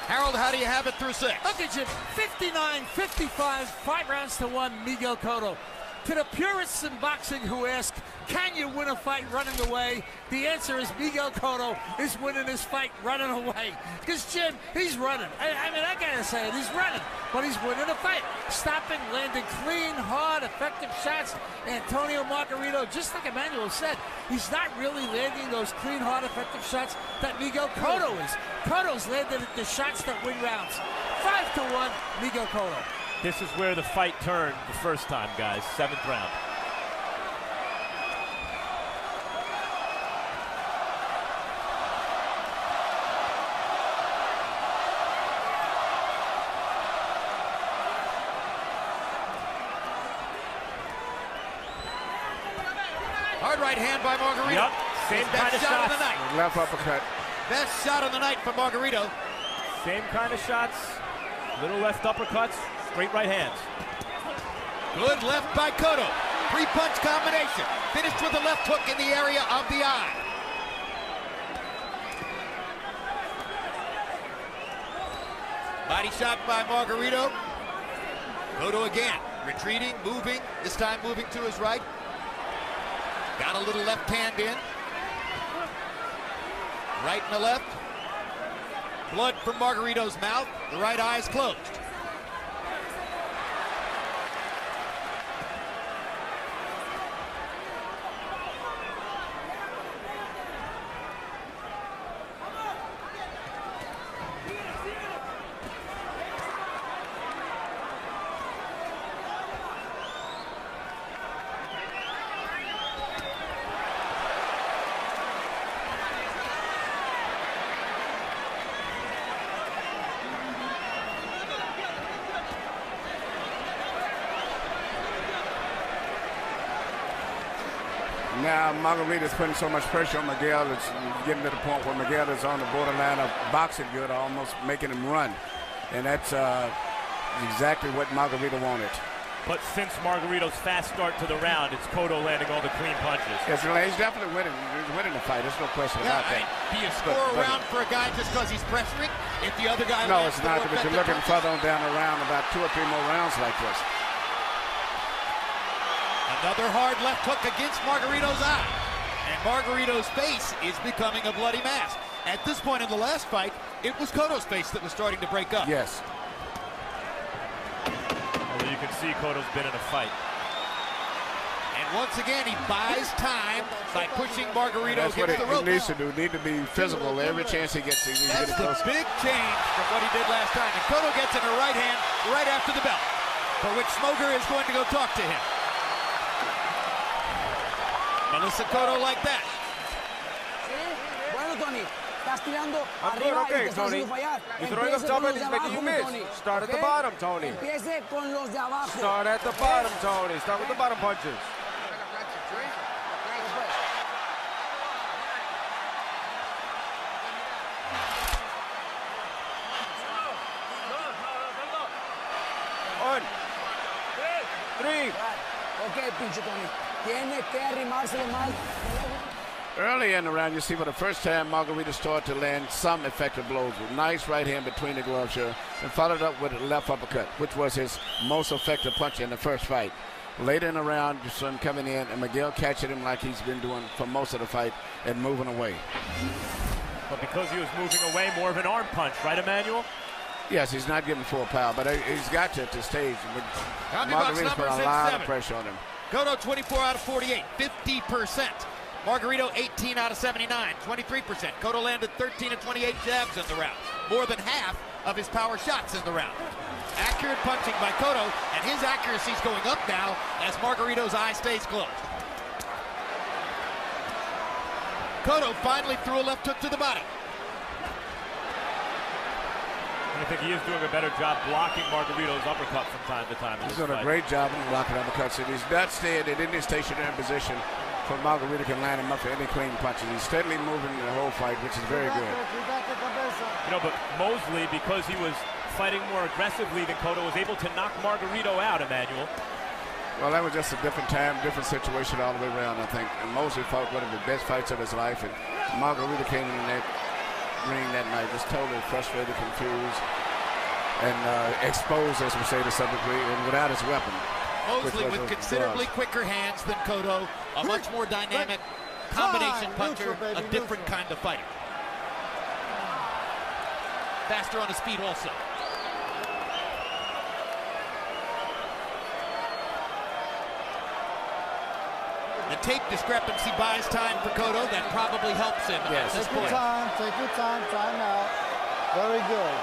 Harold, how do you have it through 6? Okay, Jim, 59-55, 5 rounds to 1, Miguel Cotto. To the purists in boxing who ask, can you win a fight running away? The answer is Miguel Cotto is winning this fight running away. Because, Jim, he's running. I mean, I gotta say it, he's running, but he's winning a fight. Stopping, landing clean, hard, effective shots. Antonio Margarito, just like Emmanuel said, he's not really landing those clean, hard, effective shots that Miguel Cotto is. Cotto's landed the shots that win rounds. 5-1, Miguel Cotto. This is where the fight turned the first time, guys. 7th round. Hard right hand by Margarito. Yep, same kind of shot shots. of the night. Left uppercut. Best shot of the night for Margarito. Same kind of shots. Little left uppercuts, straight right hands. Good left by Cotto. 3-punch combination. Finished with a left hook in the area of the eye. Body shot by Margarito. Cotto again. Retreating, moving. This time moving to his right. Got a little left hand in. Right and the left. Blood from Margarito's mouth. The right eye is closed. Now Margarito's putting so much pressure on Miguel, it's getting to the point where Miguel is on the borderline of boxing good, almost making him run. And that's exactly what Margarito wanted. But since Margarito's fast start to the round, it's Cotto landing all the clean punches. Yes, he's definitely winning. He's winning the fight. There's no question about that. Do you score a round for a guy just because he's pressuring? If the other guy No, it's not. But you're looking further on down the round, about 2 or 3 more rounds like this. Another hard left hook against Margarito's eye. And Margarito's face is becoming a bloody mess. At this point in the last fight, it was Cotto's face that was starting to break up. Yes. Although you can see Cotto's been in a fight. And once again, he buys time by pushing Margarito against the rope. He needs to do. Need to be physical every chance he gets. That's the big change from what he did last time. And Cotto gets in a right hand right after the bell, for which Smoger is going to go talk to him. Melissa Cotto like that. Bueno, Tony, estás tirando I'm good, arriba y okay, te estás Tony. haciendo fallar. You're throwing up Empiece top con and los he's de making you abajo, miss. Tony. Start at the ¿Ok? bottom, Tony. Empiece con los de abajo. Start at the bottom, Tony. Start with the bottom punches. One, 3. Ok, pinche Tony. Tiene que arrimárselo más. Early in the round, you see for the first time, Margarito started to land some effective blows with nice right hand between the gloves here, and followed up with a left uppercut, which was his most effective punch in the first fight. Later in the round, you saw him coming in, and Miguel catching him like he's been doing for most of the fight and moving away. But because he was moving away, more of an arm punch, right, Emmanuel? Yes, he's not getting full power, but he's got to at this stage. Margarito's put a lot of pressure on him. Cotto 24 out of 48, 50%. Margarito 18 out of 79, 23%. Cotto landed 13 of 28 jabs in the round, more than half of his power shots in the round. Accurate punching by Cotto, and his accuracy's going up now as Margarito's eye stays closed. Cotto finally threw a left hook to the body. I think he is doing a better job blocking Margarito's uppercut from time to time. He's doing a great job of blocking uppercuts. And he's not staying in any stationary position for Margarito can line him up for any clean punches. He's steadily moving the whole fight, which is very good. You know, but Mosley, because he was fighting more aggressively than Cotto, was able to knock Margarito out, Emmanuel. Well, that was just a different time, different situation all the way around, I think. And Mosley fought one of the best fights of his life, and Margarito came in there ring that night, just totally frustrated, confused, and exposed, as we say to some degree, and without his weapon. Mosley with considerably quicker hands than Cotto, a much more dynamic combination puncher, a different kind of fighter. Faster on his feet also. The tape discrepancy buys time for Cotto. That probably helps him at this point. Take your time out. Very good.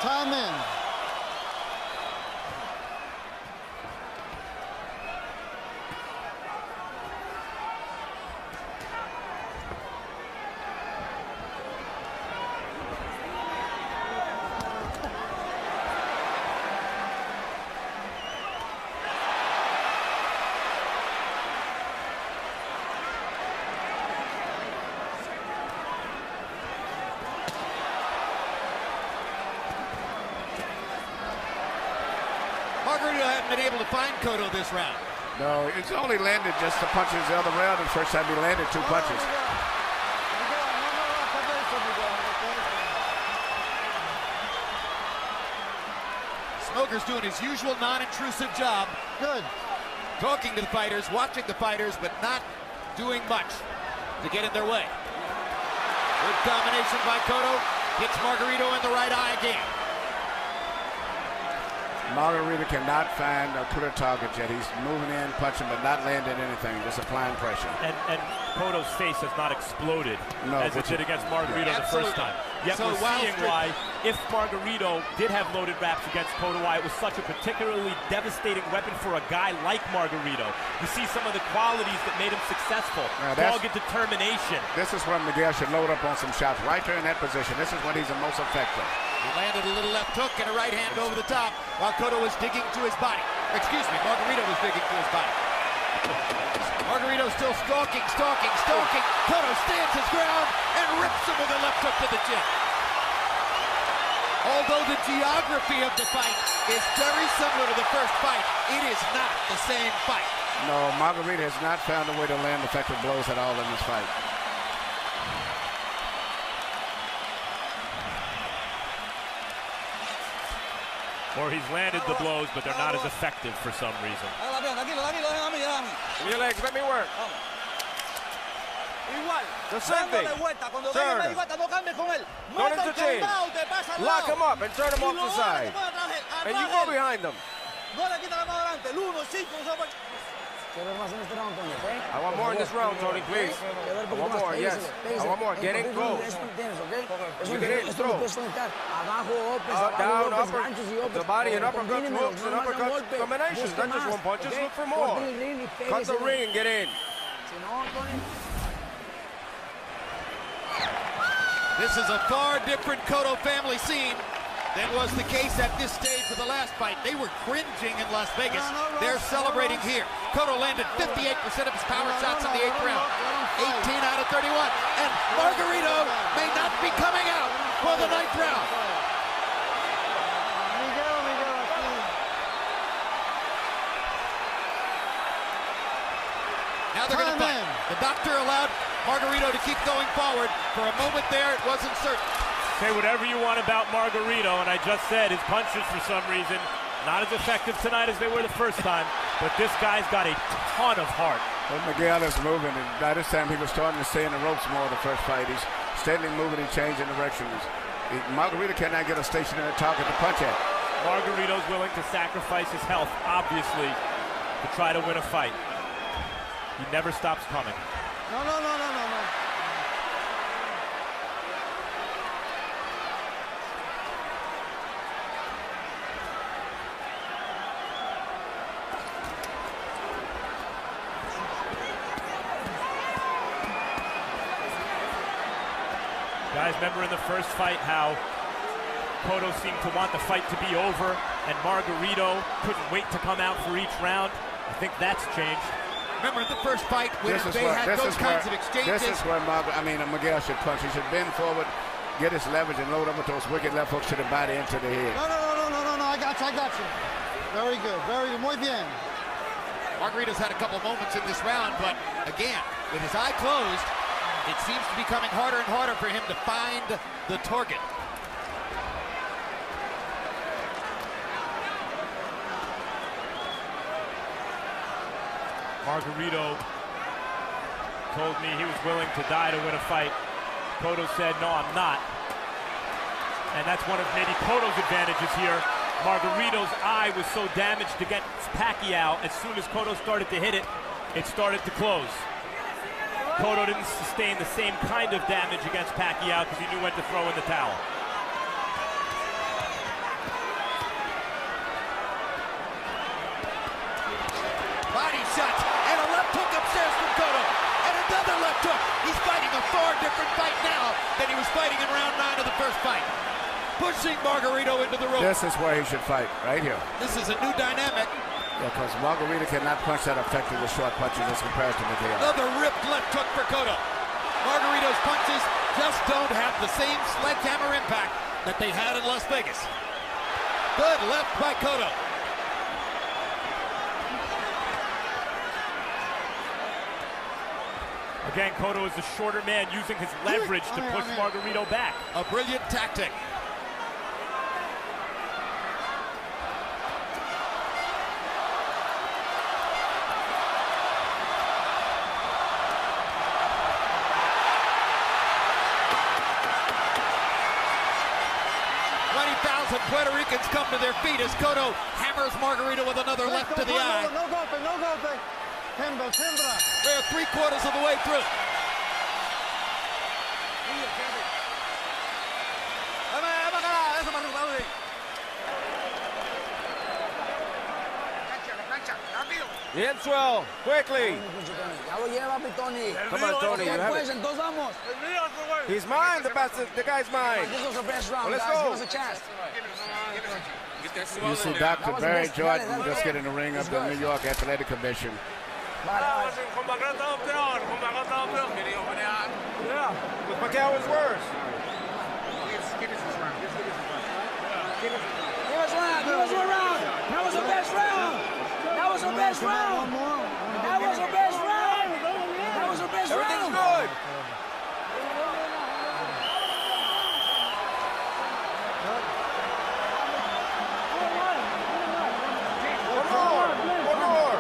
Time in. Margarito hadn't been able to find Cotto this round. No, it's only landed just the punches the other round, and the first time he landed 2 punches. Smoker's doing his usual non-intrusive job. Good. Talking to the fighters, watching the fighters, but not doing much to get in their way. Good combination by Cotto. Hits Margarito in the right eye again. Margarito cannot find a clear target yet. He's moving in, punching, but not landing anything, just applying pressure. And Cotto's face has not exploded as it did against Margarito the first time. Yet So we're seeing why, if Margarito did have loaded wraps against Cotto, why it was such a particularly devastating weapon for a guy like Margarito. You see some of the qualities that made him successful. Dogged determination. This is when Miguel should load up on some shots right there in that position. This is when he's the most effective. He landed a little left hook and a right hand over the top while Cotto was digging to his body. Excuse me, Margarito was digging to his body. Margarito still stalking. Cotto stands his ground and rips him with a left hook to the chin. Although the geography of the fight is very similar to the first fight, it is not the same fight. No, Margarito has not found a way to land effective blows at all in this fight. Or he's landed the blows, but they're not as effective for some reason. Give me your legs, let me work. The same thing. Turn him. Don't interchange. Lock him up and turn him off the side. And you go behind them. I want more in this round, Tony, please. I want more, yes. I want more. Get in close. You get in, throw. Down, upper, the body, and uppercuts, hooks, and uppercuts, combinations. Not just one punch, just look for more. Cut the ring and get in. This is a far different Cotto family scene than was the case at this stage of the last fight. They were cringing in Las Vegas. They're celebrating here. Cotto landed 58% of his power shots in the 8th round. 18 out of 31. And Margarito may not be coming out for the 9th round. Now they're going to fight. The doctor allowed Margarito to keep going forward. For a moment there, it wasn't certain. Say whatever you want about Margarito, and I just said his punches, for some reason, not as effective tonight as they were the first time, but this guy's got a ton of heart. Well, Miguel is moving, and by this time he was starting to stay in the ropes more the first fight. He's steadily moving and changing directions. Margarito cannot get a stationary target to punch at. Margarito's willing to sacrifice his health, obviously, to try to win a fight. He never stops coming. No. Guys, remember in the first fight how Cotto seemed to want the fight to be over and Margarito couldn't wait to come out for each round? I think that's changed. Remember the first fight when they had those kinds of exchanges? This is where Miguel should punch. He should bend forward, get his leverage, and load up with those wicked left hooks to the body and to the head. No. I got you. Very good. Muy bien. Margarito's had a couple moments in this round, but again, with his eye closed, it seems to be becoming harder and harder for him to find the target. Margarito told me he was willing to die to win a fight. Cotto said, no, I'm not. And that's one of maybe Cotto's advantages here. Margarito's eye was so damaged against Pacquiao, as soon as Cotto started to hit it, it started to close. Cotto didn't sustain the same kind of damage against Pacquiao because he knew when to throw in the towel. Body shot and a left hook upstairs from Cotto. And another left hook. He's fighting a far different fight now than he was fighting in round 9 of the first fight. Pushing Margarito into the rope. This is where he should fight, right here. This is a new dynamic. Yeah, because Margarito cannot punch that effective with short punches as compared to Miguel. Another ripped left hook for Cotto. Margarito's punches just don't have the same sledgehammer impact that they had in Las Vegas. Good left by Cotto. Again, Cotto is the shorter man using his leverage to push Margarito back. A brilliant tactic. Puerto Ricans come to their feet as Cotto hammers Margarito with another left to the eye. No golpe, no golpe. Timbra, timbra. They're 3/4 of the way through. Bien, swell, quickly. Come on, Tony, you have it. He's mine, the guy's mine. Well, let's go. You see Dr. Barry Jordan just get in the ring of the New York Athletic Commission. Yeah, with Pacquiao was worse. Give us one round. That was the best round. That was the best round. That was the best round. That was the best round. Everything's good. One more.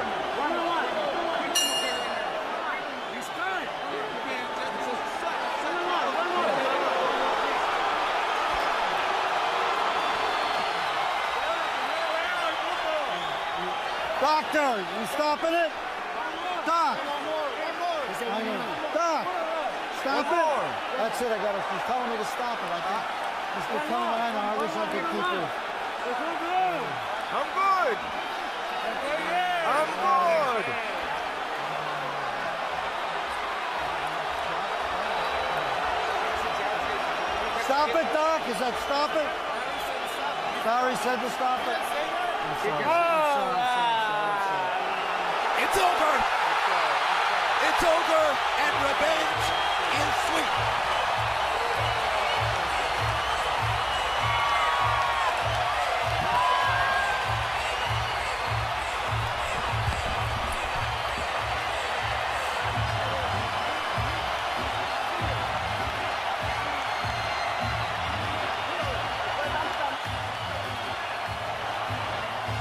Doctor, you stopping it? Doc. Doc. Stop it. That's it. He's telling me to stop it. I think he's been telling me. I know. I wish I could keep it. I'm good. I'm good. Stop it, Doc. Is that stop it? Barry said to stop it. It's over. It's over, and revenge is sweet.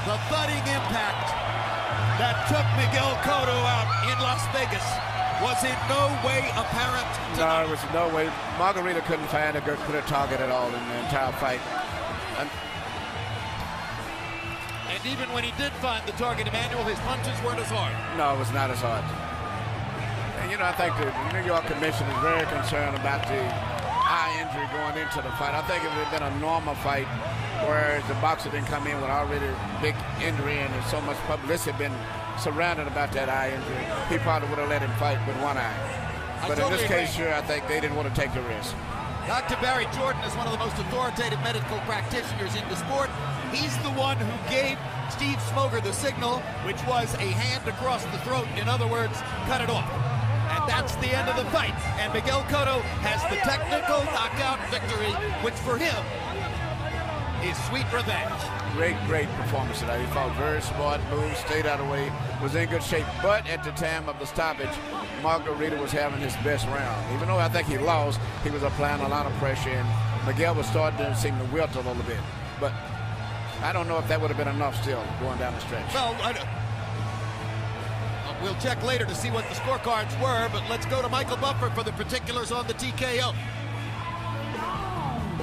The thudding impact that took Miguel Cotto out in Las Vegas was in no way apparent tonight. No, it was no way. Margarito couldn't find a good target at all in the entire fight. And even when he did find the target, Emmanuel, his punches weren't as hard. No, it was not as hard. And, you know, I think the New York Commission is very concerned about the eye injury going into the fight. I think if it had been a normal fight, whereas the boxer didn't come in with already big injury and there's so much publicity been surrounded about that eye injury, he probably would have let him fight with one eye. But in this case, sure, I think they didn't want to take the risk. Dr. Barry Jordan is one of the most authoritative medical practitioners in the sport. He's the one who gave Steve Smoger the signal, which was a hand across the throat. In other words, cut it off. And that's the end of the fight. And Miguel Cotto has the technical knockout victory, which for him is sweet revenge. great performance tonight. He fought very smart, moved, stayed out of the way, was in good shape. But at the time of the stoppage, Margarito was having his best round. Even though I think he lost, he was applying a lot of pressure, and Miguel was starting to seem to wilt a little bit. But I don't know if that would have been enough still going down the stretch. Well, we'll check later to see what the scorecards were, but let's go to Michael Buffer for the particulars on the TKO.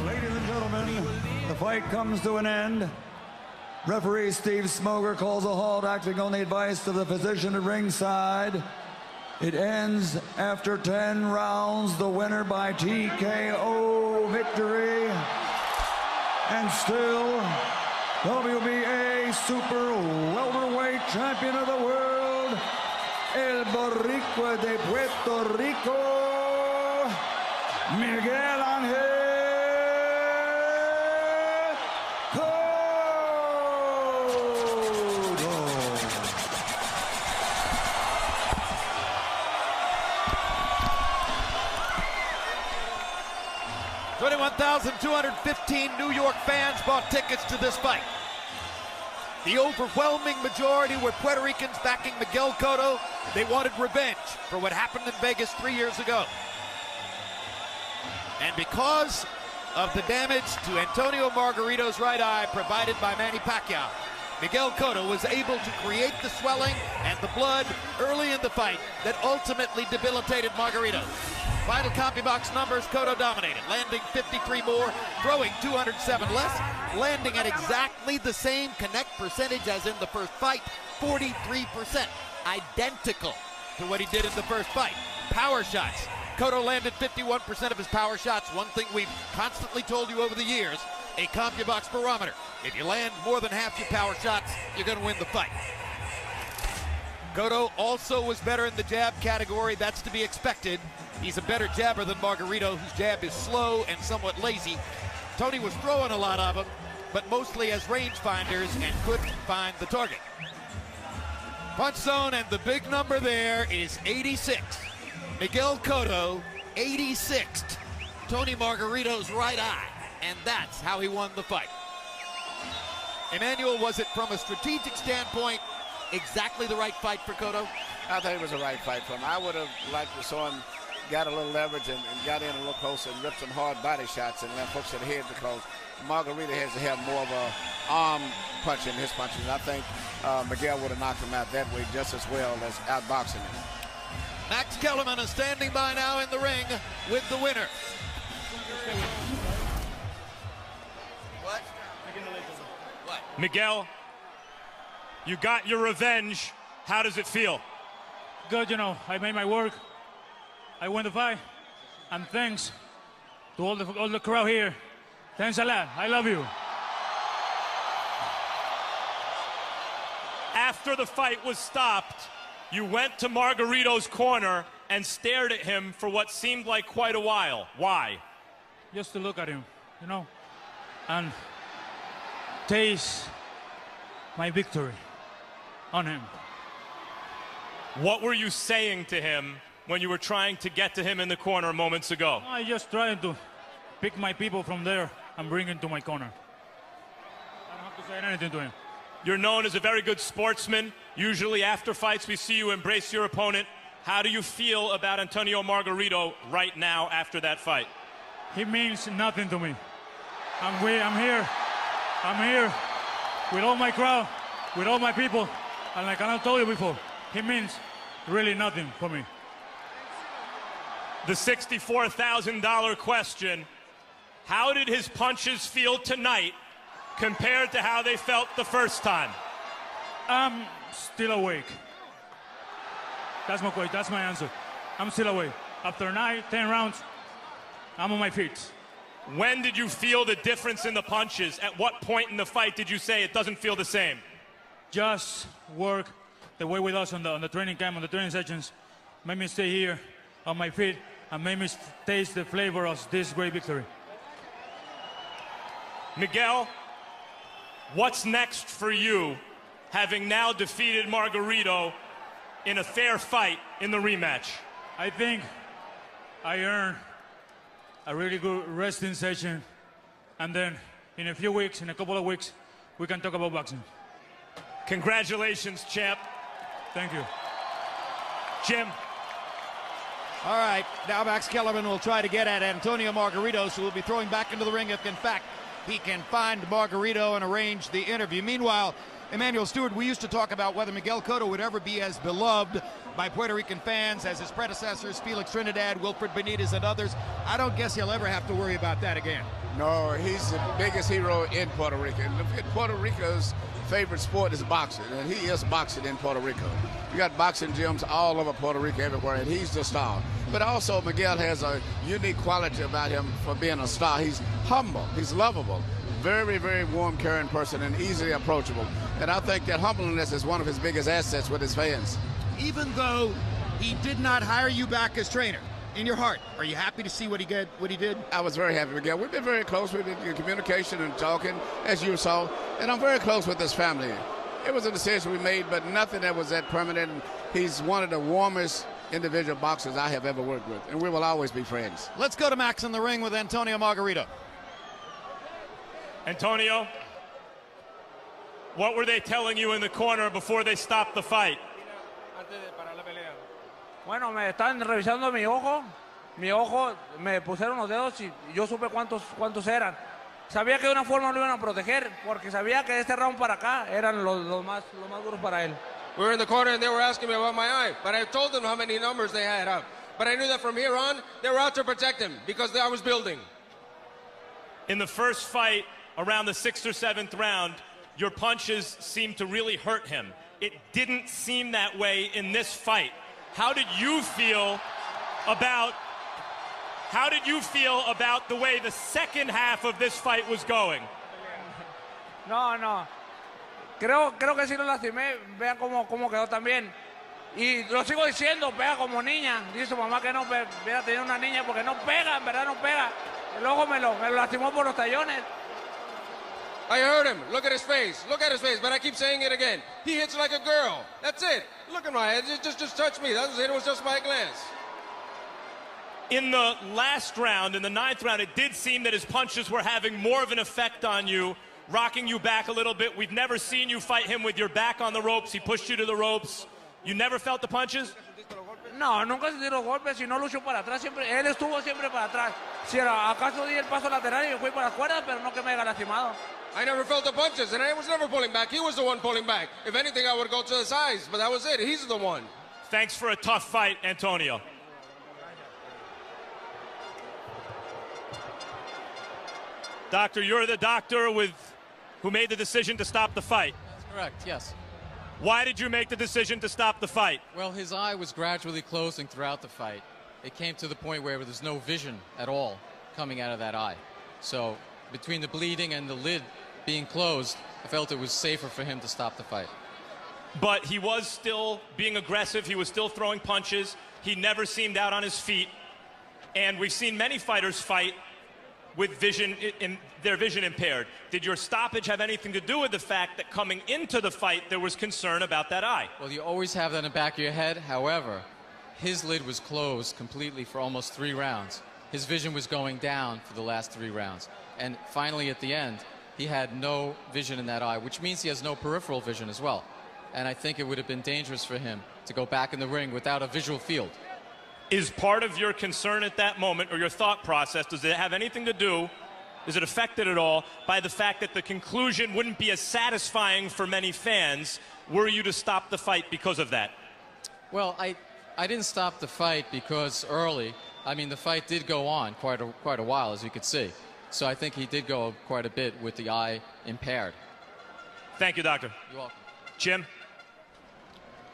Ladies and gentlemen, the fight comes to an end. Referee Steve Smoger calls a halt, acting on the advice of the physician at ringside. It ends after 10 rounds, the winner by TKO victory. And still, WBA Super Welterweight Champion of the World, El Boricua de Puerto Rico, Miguel Ángel Cotto. 21,215 New York fans bought tickets to this fight. The overwhelming majority were Puerto Ricans backing Miguel Cotto. They wanted revenge for what happened in Vegas 3 years ago. And because of the damage to Antonio Margarito's right eye provided by Manny Pacquiao, Miguel Cotto was able to create the swelling and the blood early in the fight that ultimately debilitated Margarito. Final CompuBox numbers, Cotto dominated, landing 53 more, throwing 207 less, landing at exactly the same connect percentage as in the first fight, 43%, identical to what he did in the first fight. Power shots, Cotto landed 51% of his power shots, one thing we've constantly told you over the years, a CompuBox barometer. If you land more than half your power shots, you're going to win the fight. Cotto also was better in the jab category, that's to be expected. He's a better jabber than Margarito, whose jab is slow and somewhat lazy. Tony was throwing a lot of them, but mostly as rangefinders and couldn't find the target. Punch zone, and the big number there is 86. Miguel Cotto, 86th. Tony Margarito's right eye, and that's how he won the fight. Emmanuel, was it from a strategic standpoint exactly the right fight for Cotto? I think it was the right fight for him. I would have liked to saw him got a little leverage and got in a little closer and ripped some hard body shots and left hooks to the head, because Margarito has to have more of a arm punch in his punches. I think Miguel would have knocked him out that way just as well as outboxing him. Max Kellerman is standing by now in the ring with the winner. What? Miguel, you got your revenge. How does it feel? Good, you know, I made my work. I won the fight, and thanks to all the crowd here. Thanks a lot. I love you. After the fight was stopped, you went to Margarito's corner and stared at him for what seemed like quite a while. Why? Just to look at him, you know, and taste my victory on him. What were you saying to him when you were trying to get to him in the corner moments ago? I just trying to pick my people from there and bring him to my corner. I don't have to say anything to him. You're known as a very good sportsman. Usually after fights we see you embrace your opponent. How do you feel about Antonio Margarito right now after that fight? He means nothing to me. I'm here with all my crowd, with all my people, and like I told you before, he means really nothing for me. The $64,000 question: how did his punches feel tonight compared to how they felt the first time? I'm still awake. That's my answer. I'm still awake. After 10 rounds, I'm on my feet. When did you feel the difference in the punches? At what point in the fight did you say it doesn't feel the same? Just work the way with us on the training camp, on the training sessions, made me stay here on my feet and made me taste the flavor of this great victory. Miguel, what's next for you, having now defeated Margarito in a fair fight in the rematch? I think I earned a really good resting session, and then in a couple of weeks, we can talk about boxing. Congratulations, champ. Thank you. Jim. All right, now Max Kellerman will try to get at Antonio Margarito, so we'll be throwing back into the ring if, in fact, he can find Margarito and arrange the interview. Meanwhile, Emmanuel Stewart, we used to talk about whether Miguel Cotto would ever be as beloved by Puerto Rican fans as his predecessors, Felix Trinidad, Wilfred Benitez, and others. I don't guess he'll ever have to worry about that again. No, he's the biggest hero in Puerto Rico. And Puerto Rico's favorite sport is boxing, and he is boxing in Puerto Rico. You got boxing gyms all over Puerto Rico, everywhere, and he's the star. But also, Miguel has a unique quality about him for being a star. He's humble, he's lovable, very, very warm, caring person, and easily approachable. And I think that humbleness is one of his biggest assets with his fans. Even though he did not hire you back as trainer, in your heart, are you happy to see what he did? I was very happy, Miguel. We've been very close. We've been in communication and talking, as you saw, and I'm very close with his family. It was a decision we made, but nothing that was that permanent. He's one of the warmest individual boxers I have ever worked with, and we will always be friends. Let's go to Max in the ring with Antonio Margarito. Antonio, what were they telling you in the corner before they stopped the fight? Bueno, me están revisando mi ojo, me pusieron los dedos y yo supe cuántos eran. Sabía que de una forma lo iban a proteger, porque sabía que este round para acá eran los más duros para él. We were in the corner and they were asking me about my eye, but I told them how many numbers they had up. But I knew that from here on, they were out to protect him because I was building. In the first fight, around the 6th or 7th round, your punches seemed to really hurt him. It didn't seem that way in this fight. How did you feel about the way the second half of this fight was going? No. Creo que sí lo lastimé. Vean cómo quedó también. Y lo sigo diciendo, pega como niña. Dice su mamá que no hubiera tenido una niña porque no pega, en verdad no pega. El ojo me lo lastimó por los tallones. I heard him. Look at his face. Look at his face. But I keep saying it again. He hits like a girl. That's it. Look at my head. Just touch me. That was it. It was just by a glance. In the last round, in the 9th round, it did seem that his punches were having more of an effect on you, rocking you back a little bit. We've never seen you fight him with your back on the ropes. He pushed you to the ropes. You never felt the punches? No, nunca sentí los golpes. Si no luchó para atrás, siempre, él estuvo siempre para atrás. Si acaso di el paso lateral y me fui para las cuerdas, pero no que me haya lastimado. I never felt the punches, and I was never pulling back. He was the one pulling back. If anything, I would go to the sides, but that was it. He's the one. Thanks for a tough fight, Antonio. Doctor, you're the doctor who made the decision to stop the fight. That's correct, yes. Why did you make the decision to stop the fight? Well, his eye was gradually closing throughout the fight. It came to the point where there's no vision at all coming out of that eye. So between the bleeding and the lid being closed, I felt it was safer for him to stop the fight. But he was still being aggressive. He was still throwing punches. He never seemed out on his feet. And we've seen many fighters fight with their vision impaired. Did your stoppage have anything to do with the fact that coming into the fight there was concern about that eye? Well, you always have that in the back of your head. However, his lid was closed completely for almost 3 rounds. His vision was going down for the last 3 rounds. And finally, at the end, he had no vision in that eye, which means he has no peripheral vision as well. And I think it would have been dangerous for him to go back in the ring without a visual field. Is part of your concern at that moment, or your thought process, does it have anything to do, is it affected at all by the fact that the conclusion wouldn't be as satisfying for many fans were you to stop the fight because of that? Well, I didn't stop the fight because early, I mean, the fight did go on quite a while, as you could see. So I think he did go quite a bit with the eye impaired. Thank you, Doctor. You're welcome. Jim?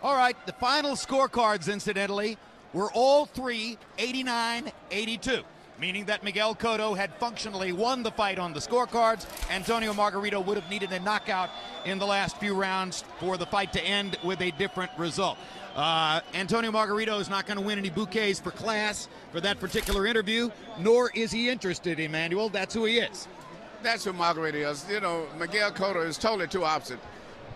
All right, the final scorecards, incidentally, were all three 89-82, meaning that Miguel Cotto had functionally won the fight on the scorecards. Antonio Margarito would have needed a knockout in the last few rounds for the fight to end with a different result. Antonio Margarito is not going to win any bouquets for class for that particular interview, nor is he interested, Emmanuel. That's who he is. That's who Margarito is. You know, Miguel Cotto is totally two opposite.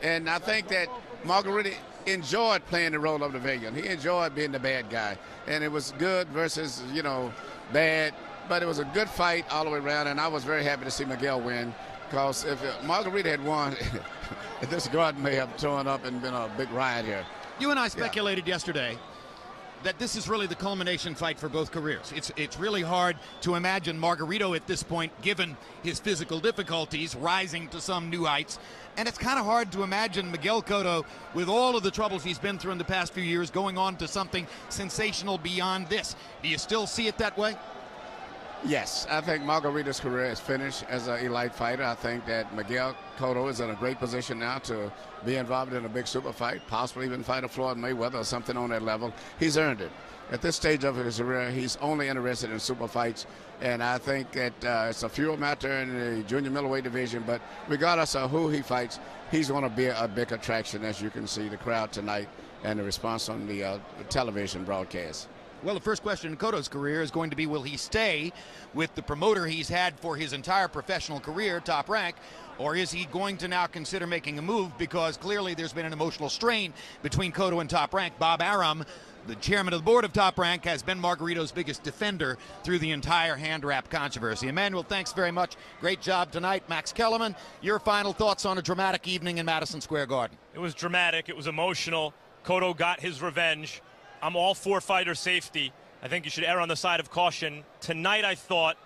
And I think that Margarito enjoyed playing the role of the villain. He enjoyed being the bad guy. And it was good versus, you know, bad. But it was a good fight all the way around, and I was very happy to see Miguel win. Because if Margarito had won, this garden may have torn up and been a big riot here. You and I speculated yesterday that this is really the culmination fight for both careers. It's really hard to imagine Margarito at this point, given his physical difficulties, rising to some new heights. And it's kind of hard to imagine Miguel Cotto, with all of the troubles he's been through in the past few years, going on to something sensational beyond this. Do you still see it that way? Yes, I think Margarito's career is finished as an elite fighter. I think that Miguel Cotto is in a great position now to be involved in a big super fight, possibly even fight a Floyd Mayweather or something on that level. He's earned it. At this stage of his career, he's only interested in super fights, and I think that it's a few matter in the junior middleweight division, but regardless of who he fights, he's going to be a big attraction, as you can see the crowd tonight and the response on the television broadcast. Well, the first question in Cotto's career is going to be, will he stay with the promoter he's had for his entire professional career, Top Rank, or is he going to now consider making a move? Because clearly there's been an emotional strain between Cotto and Top Rank. Bob Arum, the chairman of the board of Top Rank, has been Margarito's biggest defender through the entire hand wrap controversy. Emmanuel, thanks very much. Great job tonight. Max Kellerman, your final thoughts on a dramatic evening in Madison Square Garden? It was dramatic. It was emotional. Cotto got his revenge. I'm all for fighter safety. I think you should err on the side of caution. Tonight, I thought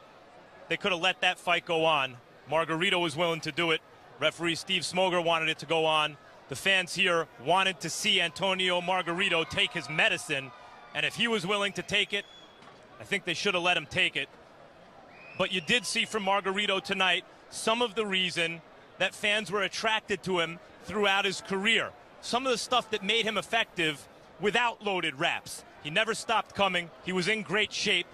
they could have let that fight go on. Margarito was willing to do it. Referee Steve Smoger wanted it to go on. The fans here wanted to see Antonio Margarito take his medicine, and if he was willing to take it, I think they should have let him take it. But you did see from Margarito tonight some of the reason that fans were attracted to him throughout his career. Some of the stuff that made him effective without loaded wraps. He never stopped coming. He was in great shape,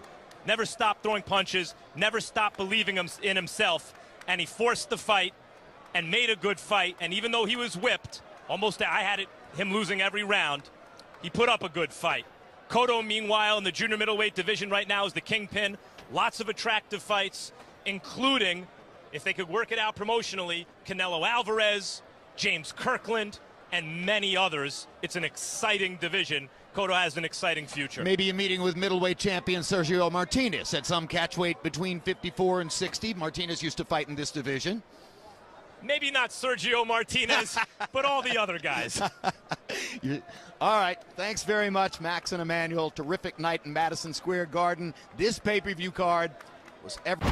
never stopped throwing punches, never stopped believing in himself, and he forced the fight and made a good fight. And even though he was whipped, I had him losing every round, he put up a good fight. Cotto, meanwhile, in the junior middleweight division right now is the kingpin. Lots of attractive fights, including, if they could work it out promotionally, Canelo Alvarez, James Kirkland, and many others. It's an exciting division. Cotto has an exciting future. Maybe a meeting with middleweight champion Sergio Martinez at some catchweight between 54 and 60. Martinez used to fight in this division. Maybe not Sergio Martinez, but all the other guys. All right. Thanks very much, Max and Emmanuel. Terrific night in Madison Square Garden. This pay-per-view card was ever...